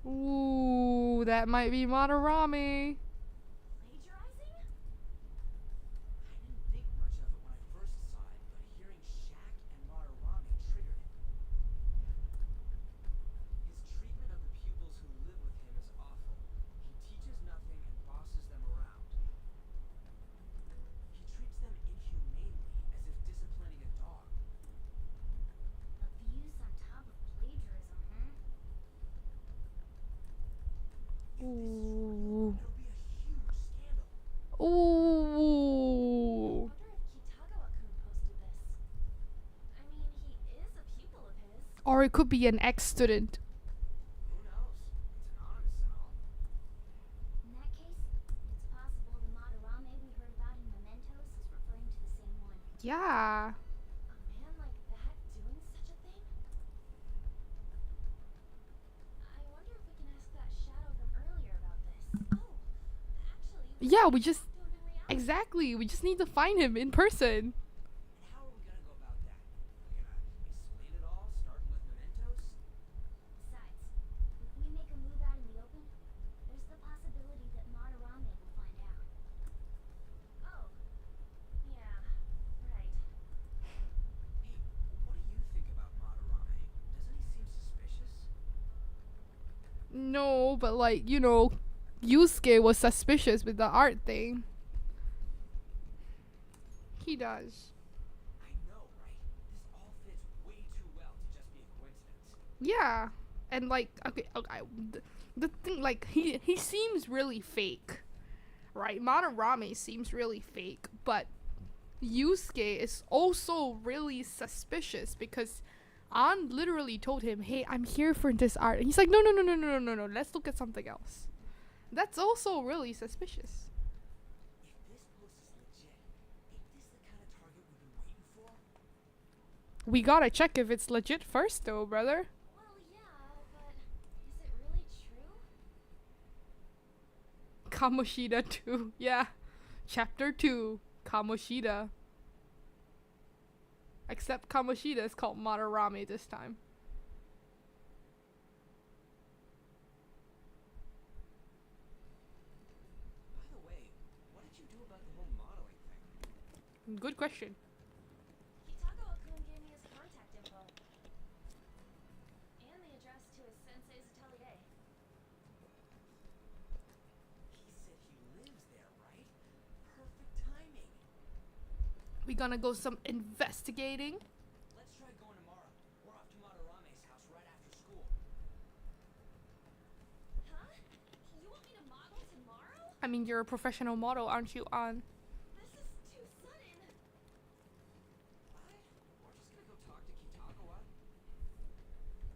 Ooh, that might be Madarame. Plagiarizing? I didn't think much of it when I first saw it, but hearing Shaq and Madarame triggered it. His treatment of the pupils who live with him is awful. He teaches nothing and bosses them around. He treats them inhumanely, as if disciplining a dog. Abuse on top of plagiarism, huh? Ooh. It'll be a huge scandal. Ooh. I wonder if Kitagawa-kun posted this. I mean, he is a pupil of his. Or it could be an ex-student. Who knows? It's anonymous and all. In that case, it's possible the Madarame we heard about in Mementos is referring to the same one. Yeah. A man like that doing such a thing? I wonder if we can ask that shadow from earlier about this. Oh, actually, Yeah, we can just... talk to him in reality. Exactly. We just need to find him in person. And how are we gonna go about that? We're gonna explain it all, starting with mementos? Besides, if we make a move out in the open, there's the possibility that Madarame will find out. Oh, yeah, right. Hey, what do you think about Madarame? Doesn't he seem suspicious? No, but like, you know, Yusuke was suspicious with the art thing. He does. I know, right? This all fits way too well to just be a coincidence. Yeah. And like, okay, the thing, like, he seems really fake. Right? Madarame seems really fake, but Yusuke is also really suspicious because An literally told him, "Hey, I'm here for this art." And he's like, "No, no, no, no, no, no, no, no. Let's look at something else." That's also really suspicious. If this post is legit, ain't this the kind of target we've been waiting for? We gotta check if it's legit first, though, brother. Well, yeah, but is it really true? Kamoshida 2. Yeah. Chapter 2. Kamoshida. Except Kamoshida is called Madarame this time. By the way, what did you do about the whole modeling thing? Good question. Kitagawa We gonna go some investigating. Let's try going tomorrow. We're off to Madarame's house right after school. Huh? You want me to model tomorrow? I mean, you're a professional model, aren't you, An? This is too sudden. What? We're just gonna go talk to Kitagawa.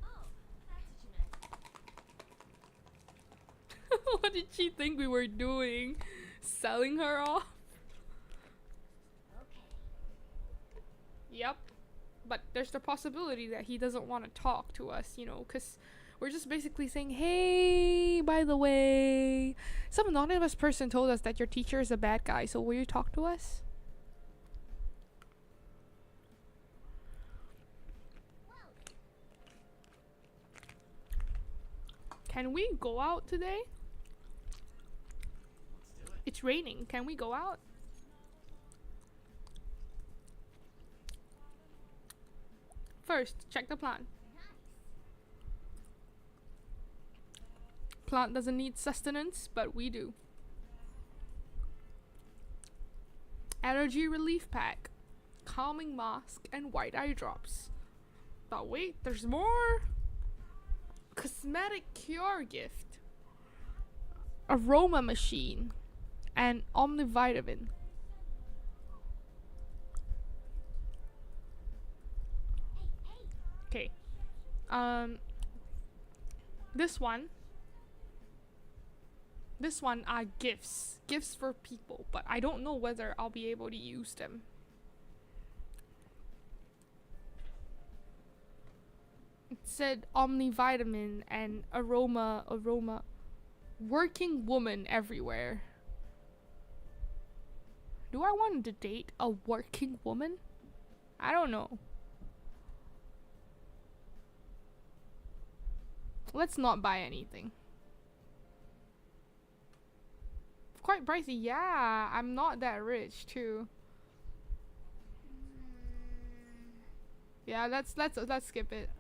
Oh, that's what you meant. What did she think we were doing? Selling her off? Okay. Yep. But there's the possibility that he doesn't want to talk to us, you know, because we're just basically saying, hey, by the way, some anonymous person told us that your teacher is a bad guy, so will you talk to us? Can we go out today? Let's do it. It's raining. Can we go out? First, check the plant. Plant doesn't need sustenance, but we do. Allergy relief pack, calming mask, and white eye drops. But wait, there's more. Cosmetic cure gift, aroma machine, and omnivitamin. Okay. This one are gifts. Gifts for people, but I don't know whether I'll be able to use them. It said omnivitamin and aroma. Working woman everywhere. Do I want to date a working woman? I don't know. Let's not buy anything. Quite pricey. Yeah, I'm not that rich too. Yeah, let's skip it.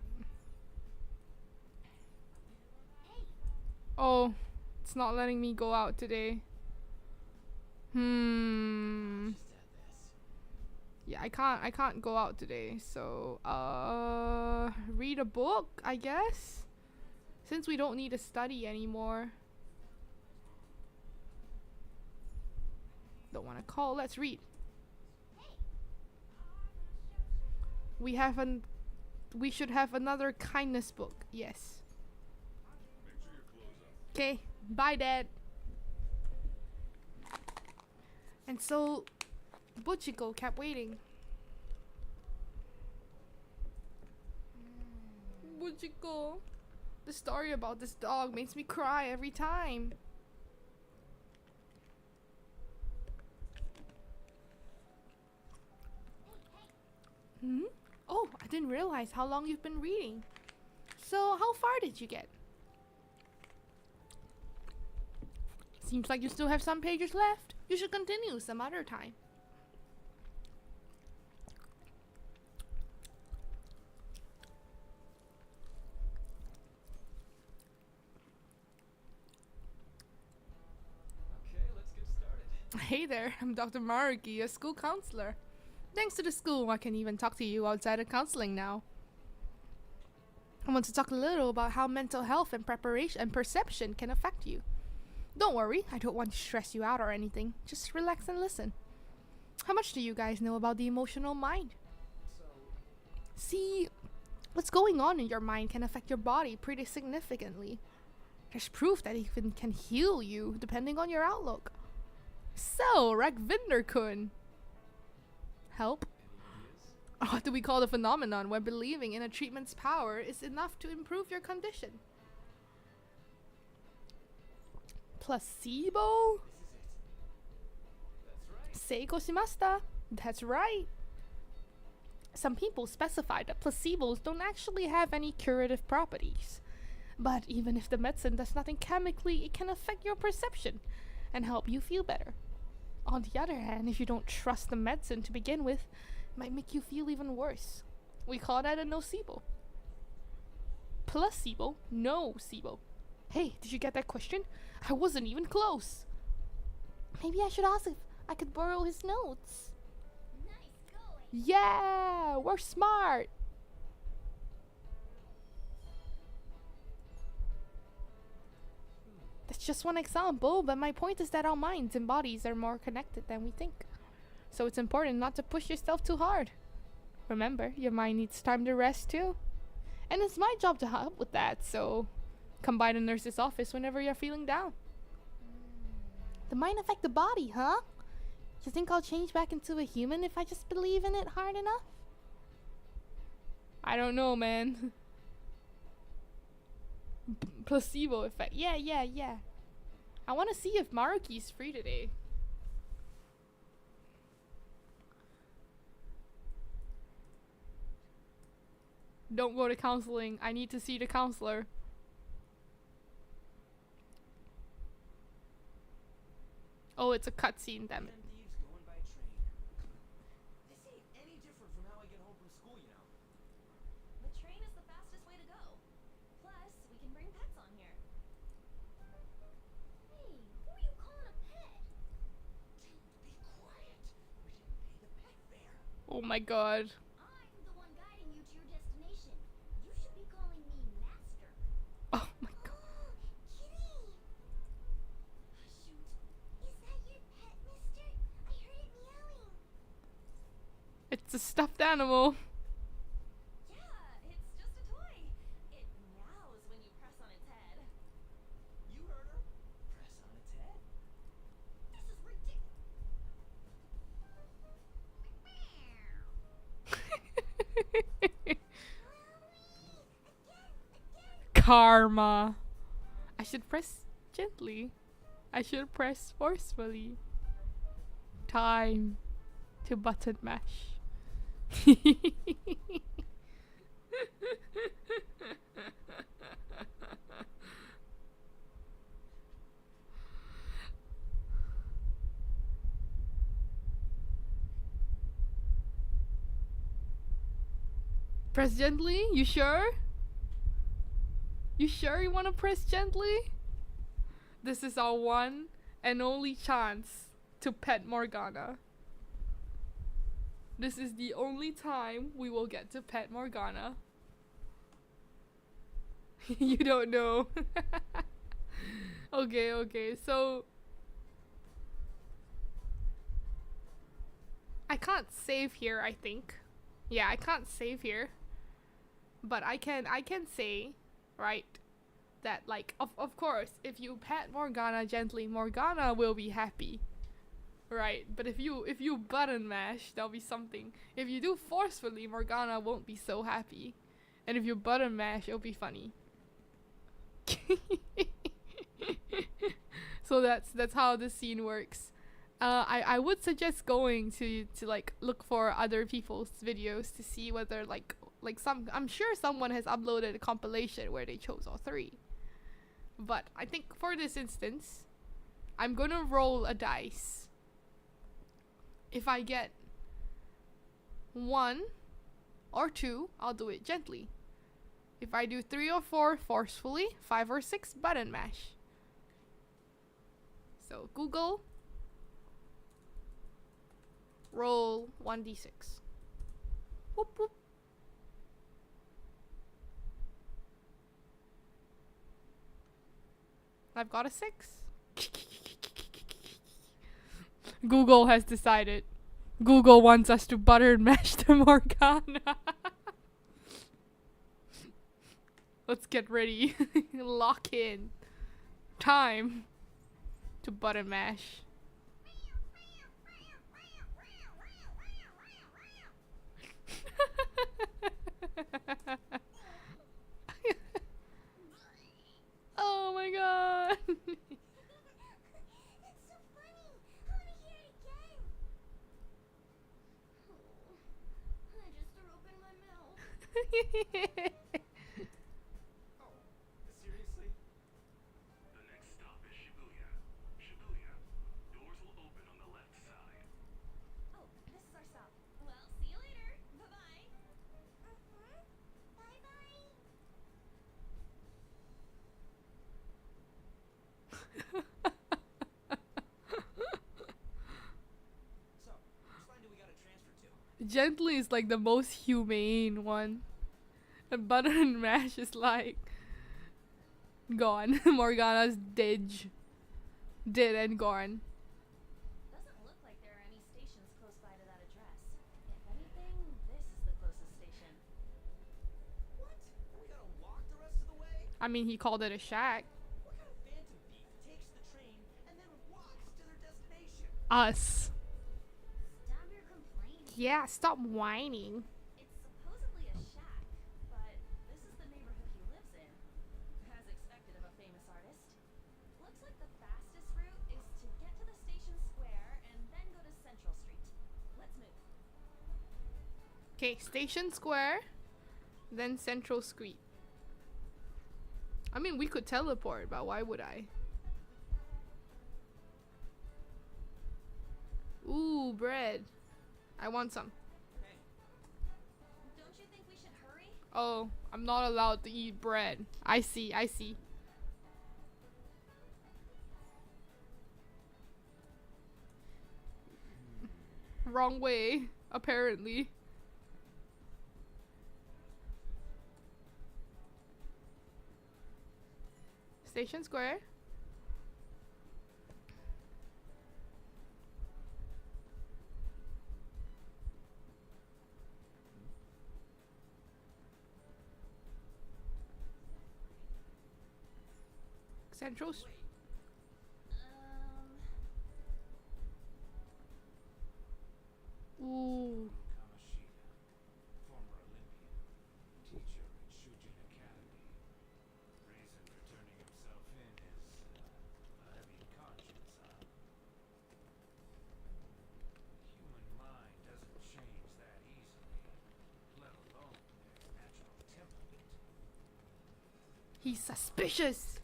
Oh, it's not letting me go out today. Yeah, I can't go out today. So, read a book, I guess. Since we don't need to study anymore. Don't want to call. Let's read. We should have another kindness book. Yes. Okay. Bye, Dad. And so, Buchiko kept waiting. Buchiko. The story about this dog makes me cry every time. Oh, I didn't realize how long you've been reading. So, how far did you get? Seems like you still have some pages left. You should continue some other time. Okay, let's get started. Hey there, I'm Dr. Maruki, a school counselor. Thanks to the school, I can even talk to you outside of counseling now. I want to talk a little about how mental health and preparation and perception can affect you. Don't worry, I don't want to stress you out or anything. Just relax and listen. How much do you guys know about the emotional mind? See, what's going on in your mind can affect your body pretty significantly. There's proof that it even can heal you depending on your outlook. So, Rakvinder-kun. Help? What do we call the phenomenon where believing in a treatment's power is enough to improve your condition? Placebo? Seiko shimashita. That's right. Some people specify that placebos don't actually have any curative properties. But even if the medicine does nothing chemically, it can affect your perception and help you feel better. On the other hand, if you don't trust the medicine to begin with, it might make you feel even worse. We call that a nocebo. Placebo, nocebo. Hey, did you get that question? I wasn't even close. Maybe I should ask if I could borrow his notes. Nice Yeah, we're smart. That's just one example, but my point is that our minds and bodies are more connected than we think. So it's important not to push yourself too hard. Remember, your mind needs time to rest too. And it's my job to help with that, so come by the nurse's office whenever you're feeling down. The mind affect the body, huh? You think I'll change back into a human if I just believe in it hard enough? I don't know, man. Placebo effect. Yeah. I want to see if Maruki's free today. Don't go to counseling. I need to see the counselor. Oh, it's a cutscene, damn it. Phantom thieves going by train. This ain't any different from how I get home from school, you know. The train is the fastest way to go. Plus, we can bring pets on here. Hey, who are you calling a pet? Be quiet. We didn't pay the pet fare. Oh my god. I'm the one guiding you to your destination. You should be calling me Master. Oh my god. Oh, kitty! Shoot. Is that your pet, mister? I heard it meowing. It's a stuffed animal. Yeah, it's just a toy. It meows when you press on its head. You heard her. Press on its head. This is ridiculous. Karma. I should press gently. I should press forcefully. Time to button mash. Press gently? You sure? You sure you want to press gently? This is our one and only chance to pet Morgana. This is the only time we will get to pet Morgana. You don't know. Okay, so I can't save here, I think. Yeah, I can't save here. But I can say, right, that like of course if you pet Morgana gently, Morgana will be happy. Right, but if you button mash, that'll be something. If you do forcefully, Morgana won't be so happy. And if you button mash, it'll be funny. So that's how this scene works. I would suggest going to like look for other people's videos to see whether like I'm sure someone has uploaded a compilation where they chose all three. But I think for this instance, I'm gonna roll a dice. If I get 1 or 2, I'll do it gently. If I do 3 or 4, forcefully. 5 or 6, button mash. So Google, roll 1d6. Whoop whoop. I've got a 6. Google has decided. Google wants us to butter and mash the Morgana. Let's get ready. Lock in. Time to butter mash. Oh my god. It's so funny. I want to hear it again. Oh, I just threw open my mouth. Oh, seriously? The next stop is Shibuya. Shibuya. Doors will open on the left side. Oh, this is our stop. Well, see you later. Bye-bye. Bye-bye. So, which line do we gotta transfer to? Gently is like the most humane one. And butter and mash is like gone. Morgana's dead and gone. Doesn't look like there are any stations close by to that address. If anything, this is the closest station. What? We gotta walk the rest of the way? I mean, he called it a shack. What kind of phantom thief takes the train and then walks to their destination? Us. Stop your complaining. Yeah, stop whining. It's supposedly a shack, but this is the neighborhood he lives in. As expected of a famous artist. Looks like the fastest route is to get to the station square and then go to Central Street. Let's move. Okay, Station Square, then Central Street. I mean, we could teleport, but why would I? Ooh, bread. I want some. Hey, Don't you think we should hurry? Oh, I'm not allowed to eat bread. I see, I see. Wrong way, apparently. Station Square. Central. wait. Ooh. Kamashita, former Olympian, teacher at Shujin Academy. Reason for turning himself in is a heavy conscience, huh? Human mind doesn't change that easily, let alone their natural temperament. He's suspicious.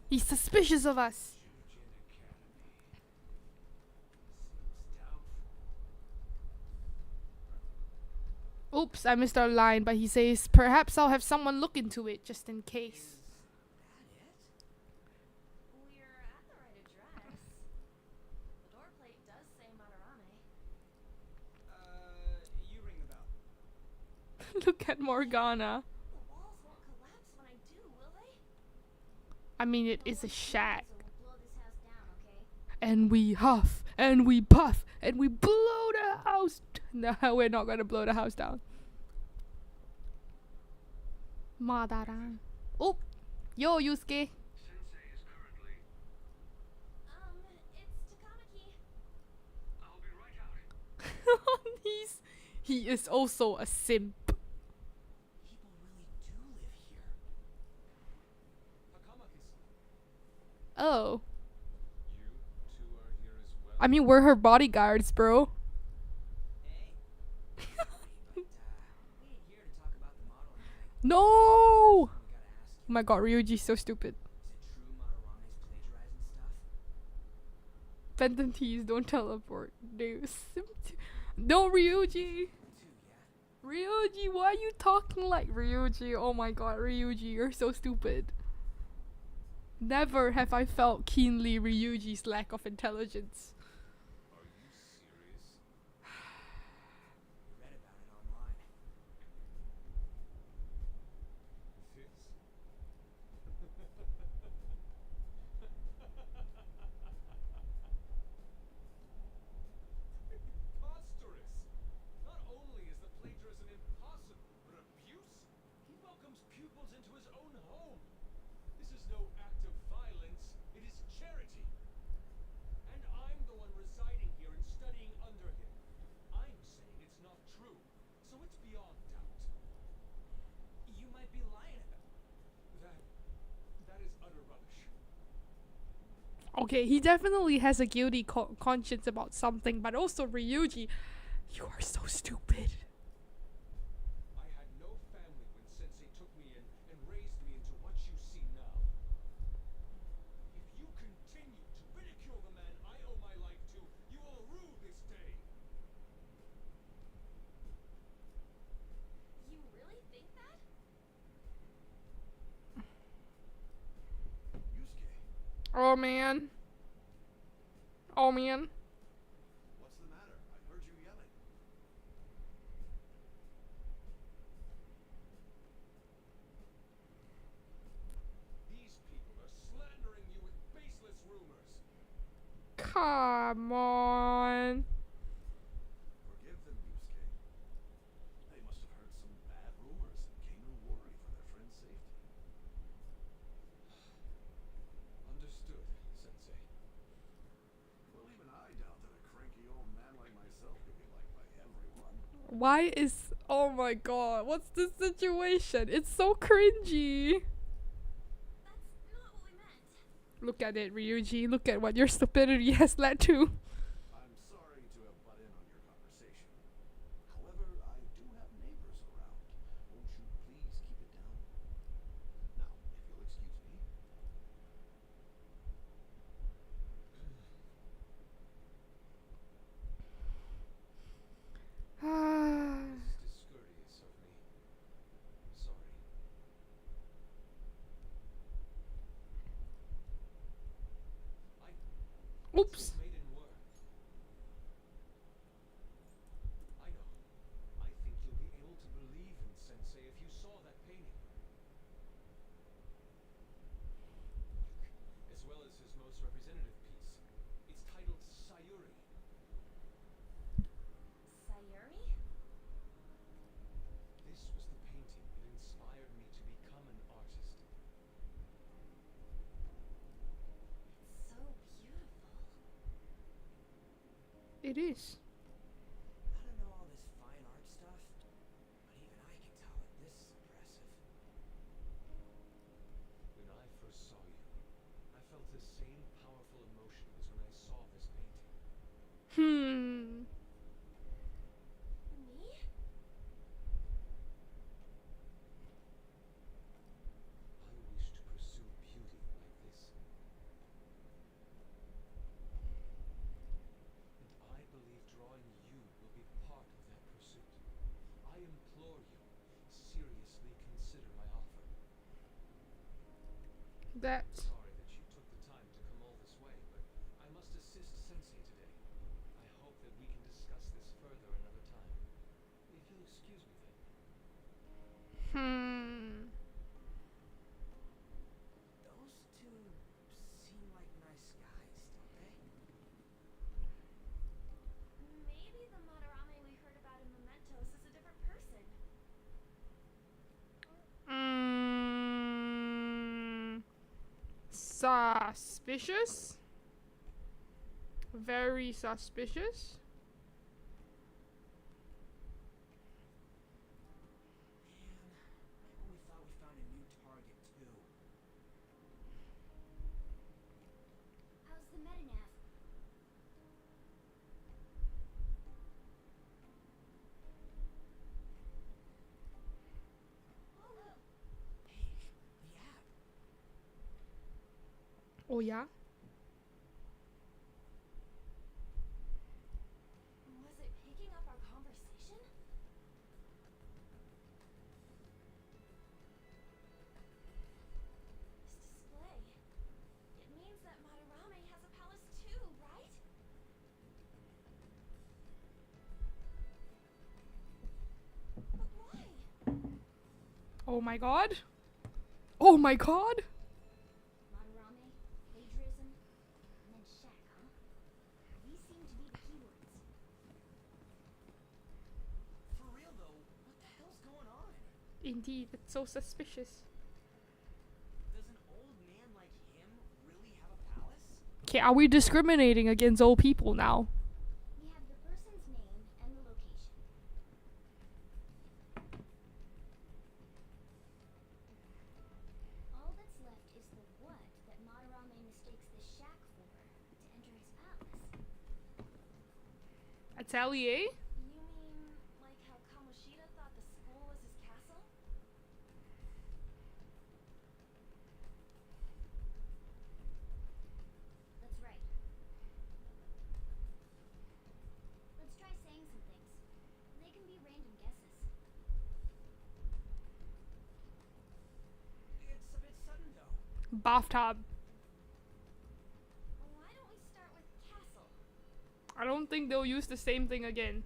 He's suspicious of us. Shujin Academy seems doubtful. Oops, I missed our line, but he says, perhaps I'll have someone look into it just in case. We're at the right address. The door plate does say Madarame. You ring the bell. Look at Morgana. The walls won't collapse when I do, will they? I mean, it is a shack. So we'll blow this house down, okay? And we huff, and we puff, and we blow the house. No, we're not gonna blow the house down. Madara. Oh, yo, Yusuke. Sensei is currently. It's Takamaki. I'll be right out. He is also a simp. People really do live here. Takamaki-san, Oh, you two are here as well. I mean, we're her bodyguards, bro. Hey. Sorry, but we ain't here to talk about the model or anything. No! We gotta ask Oh my god, Ryuji's so stupid. is it true Madarame's plagiarizing stuff? Phantom Tees, don't teleport. Dude. No, Ryuji! Too, yeah? Ryuji, why are you talking like Ryuji? Oh my god, Ryuji, you're so stupid. Never have I felt keenly Ryuji's lack of intelligence. Are you serious? We read about it online. This? Preposterous! Not only is the plagiarism impossible, but abuse? He welcomes pupils into his own home. This is no act of violence, it is charity. And I'm the one residing here and studying under him. I'm saying it's not true, so it's beyond doubt. You might be lying about That is utter rubbish. Okay, he definitely has a guilty conscience about something, but also Ryuji, you are so stupid. I had no family when Sensei took me in and raised me into what you see now. If you continue to ridicule the man I owe my life to, you will rue this day. You really think that? Yusuke, Oh man. Oh man. what's the matter? I heard you yelling. Come on. Forgive them, Yusuke. They must have heard some bad rumors and came to worry for their friend's safety. Understood, Sensei. Well, even I doubt that a cranky old man like myself could be liked by everyone. Why is... Oh my god, what's the situation? It's so cringy. That's not what we meant. Look at it, Ryuji. Look at what your stupidity has led to. I'm sorry to have butt in on your conversation. However, I do have neighbors around. Won't you please keep it down? Now, if you'll excuse me. This is discourteous of me. I'm sorry. Oops. Maiden work. I know. I think you'll be able to believe in Sensei if you saw that painting. As well as his most representative piece. It's titled Sayuri. Sayuri? This was the painting that inspired me to become an artist. It's so beautiful. It is. I don't know all this fine art stuff, but even I can tell that this is impressive. When I first saw you, I felt the same powerful emotion as when I saw this painting. Hmm. Me? I wish to pursue beauty like this. And I believe drawing you will be part of that pursuit. I implore you, seriously consider my offer. That's... Sorry that you took the time to come all this way, but I must assist Sensei today. I hope that we can discuss this further another time. If you'll excuse me then. Hmm. Those two seem like nice guys, don't they? Maybe the Madarame we heard about in Mementos is a different person. Suspicious. Very suspicious. Man, I only thought we found a new target too. How's the Metanav? Hey, the app. Oh yeah? Was it picking up our conversation? This display. It means that Madarame has a palace too, right? But why? Oh my god. Oh my god. Madarame, plagiarism, and then Shaq, huh? These seem to be the keywords. For real though, what the hell's going on? Indeed, it's so suspicious. Does an old man like him really have a palace? Okay, are we discriminating against old people now? We have the person's name and the location. All that's left is the what that Madarame mistakes the shack for to enter his palace. Atelier? You mean like how Kamoshida thought the school was his castle? That's right. Let's try saying some things. They can be random guesses. It's a bit sudden though. Bathtub. Why don't we start with castle? I don't think they'll use the same thing again.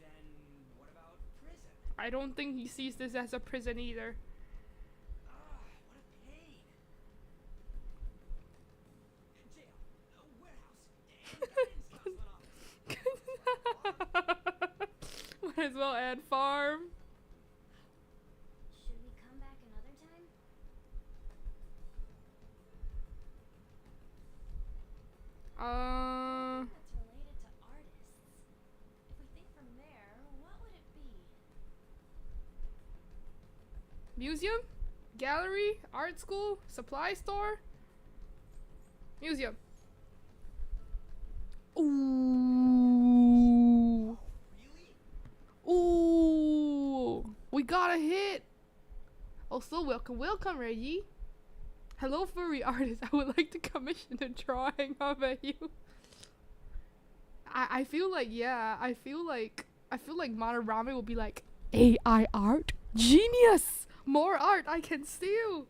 Then what about prison? I don't think he sees this as a prison either. Ah, what a pain. Jail. as well add farm. Should we come back another time? That's related to artists. If we think from there, what would it be? Museum? Gallery? Art school? Supply store? Museum. Ooh. Really? Ooh. We got a hit. Also, welcome, Reggie. Hello, furry artist. I would like to commission a drawing of you. I feel like, yeah, I feel like Madarame will be like, AI art? Genius! More art I can steal!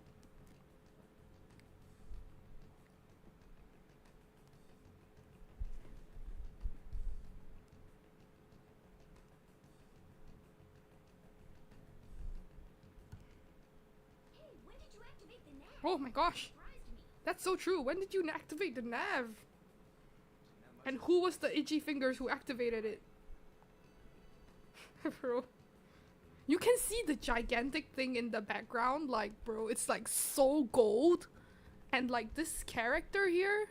Hey, when did you activate the nav? Oh my gosh, Surprised me. that's so true. When did you activate the nav? And who was the itchy fingers who activated it? Bro. You can see the gigantic thing in the background, like, bro, it's like so gold. And like this character here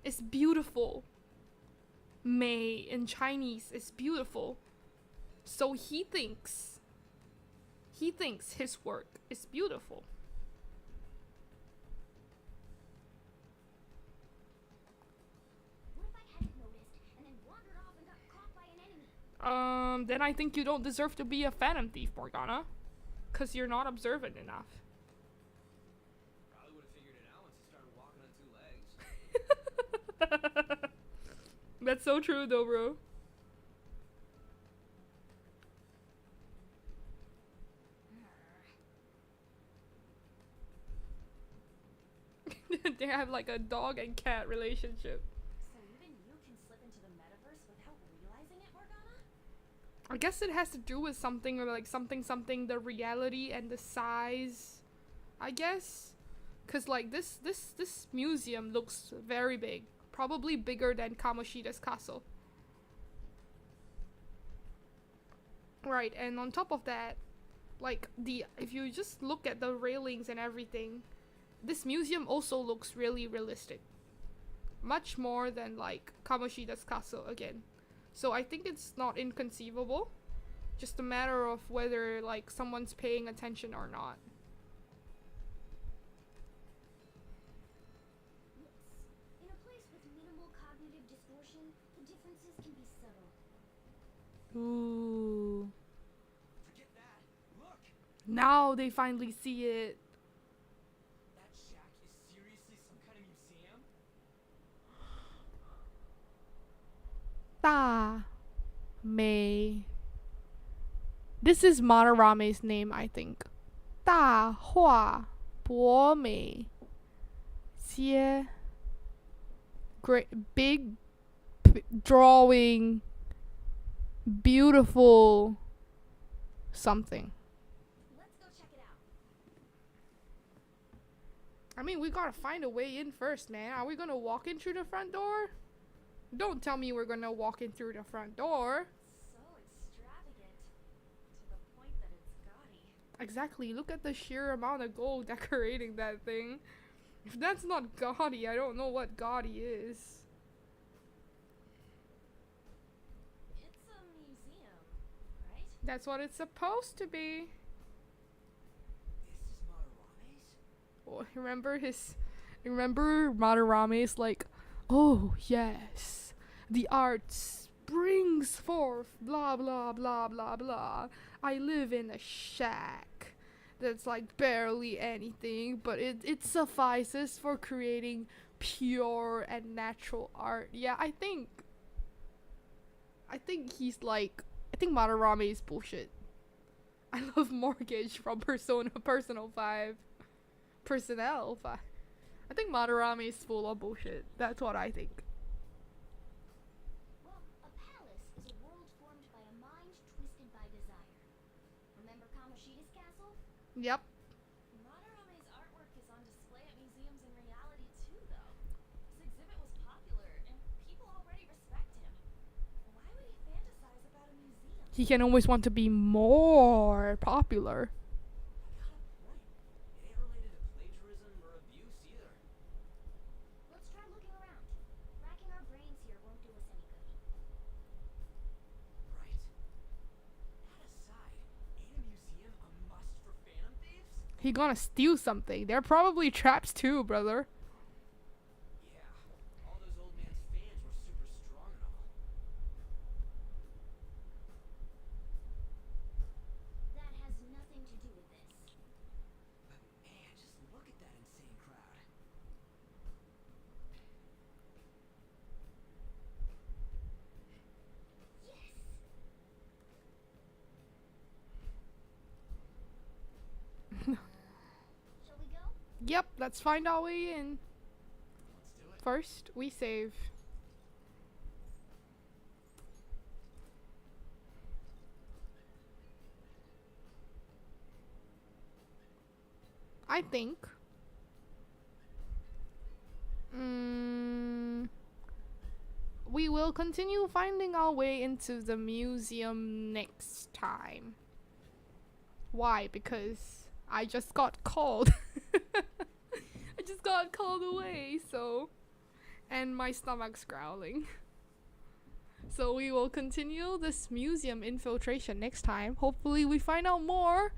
is beautiful. Mei in Chinese is beautiful. So he thinks his work is beautiful. What if I hadn't noticed and then wandered off and got caught by an enemy? Then I think you don't deserve to be a phantom thief, Morgana. 'Cause you're not observant enough. Probably would have figured it out once you started walking on 2 legs. That's so true though, bro. They have like a dog and cat relationship. So even you can slip into the metaverse without realizing it, Morgana? I guess it has to do with something or like something, the reality and the size, I guess. 'Cause like this museum looks very big. Probably bigger than Kamoshida's castle. Right, and on top of that, like if you just look at the railings and everything, this museum also looks really realistic. Much more than like Kamoshida's castle again. So I think it's not inconceivable. Just a matter of whether like someone's paying attention or not. Yes. In a place with minimal cognitive distortion, the differences can be subtle. Ooh. Forget that. Look! Now they finally see it. That shack is seriously some kind of museum? Da Mei. This is Madarame's name, I think. Da Hua Bo Mei. Xie. Great big drawing. Beautiful something. Let's go check it out. I mean, we gotta find a way in first, man. Are we gonna walk in through the front door? Don't tell me we're gonna walk in through the front door. So extravagant. To the point that it's gaudy. Exactly. Look at the sheer amount of gold decorating that thing. If that's not gaudy, I don't know what gaudy is. It's a museum, right? That's what it's supposed to be. This is Madarame's? Oh, remember Madarame's like, oh yes, the art springs forth, blah blah blah blah blah. I live in a shack that's like barely anything, but it suffices for creating pure and natural art. Yeah, I think he's like, I think Madarame is bullshit. I love Mortgage from Personnel 5. I think Madarame is full of bullshit. That's what I think. Well, a palace is a world formed by a mind twisted by desire. Remember Kamoshida's castle? Yep. Madarame's artwork is on display at museums in reality too, though. His exhibit was popular, and people already respect him. Why would he fantasize about a museum? He can always want to be more popular. Got a point. It ain't related to plagiarism or abuse either. Let's try looking around. Racking our brains here won't do us any good. Right. That aside, ain't a museum a must for phantom thieves? He gonna steal something. They're probably traps too, brother. Yeah. All those old man's fans were super strong and all. That has nothing to do with this. But man, just look at that insane crowd. Yes! Shall we go? Yep, let's find our way in. Let's do it. First, we save. I think. We will continue finding our way into the museum next time. Why? Because I just got called. I just got called away, so. And my stomach's growling. So we will continue this museum infiltration next time. Hopefully we find out more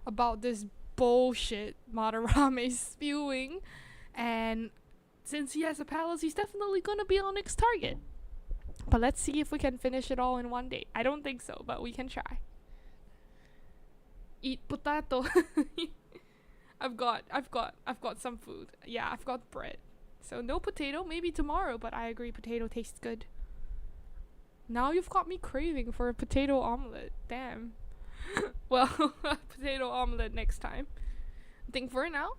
about this bullshit Madarame is spewing. And since he has a palace, he's definitely gonna be our next target. But let's see if we can finish it all in one day. I don't think so, but we can try. Eat potato. I've got some food. Yeah, I've got bread. So no potato, maybe tomorrow, but I agree potato tastes good. Now you've got me craving for a potato omelet. Damn. Well, potato omelet next time. I think for now,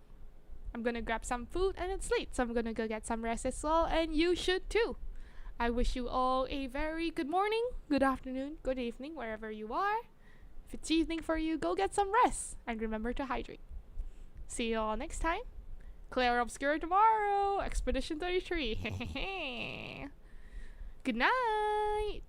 I'm gonna grab some food and it's late, so I'm gonna go get some rest as well, and you should too. I wish you all a very good morning, good afternoon, good evening, wherever you are. If it's evening for you, go get some rest and remember to hydrate. See you all next time. Claire Obscura tomorrow. Expedition 33. Good night.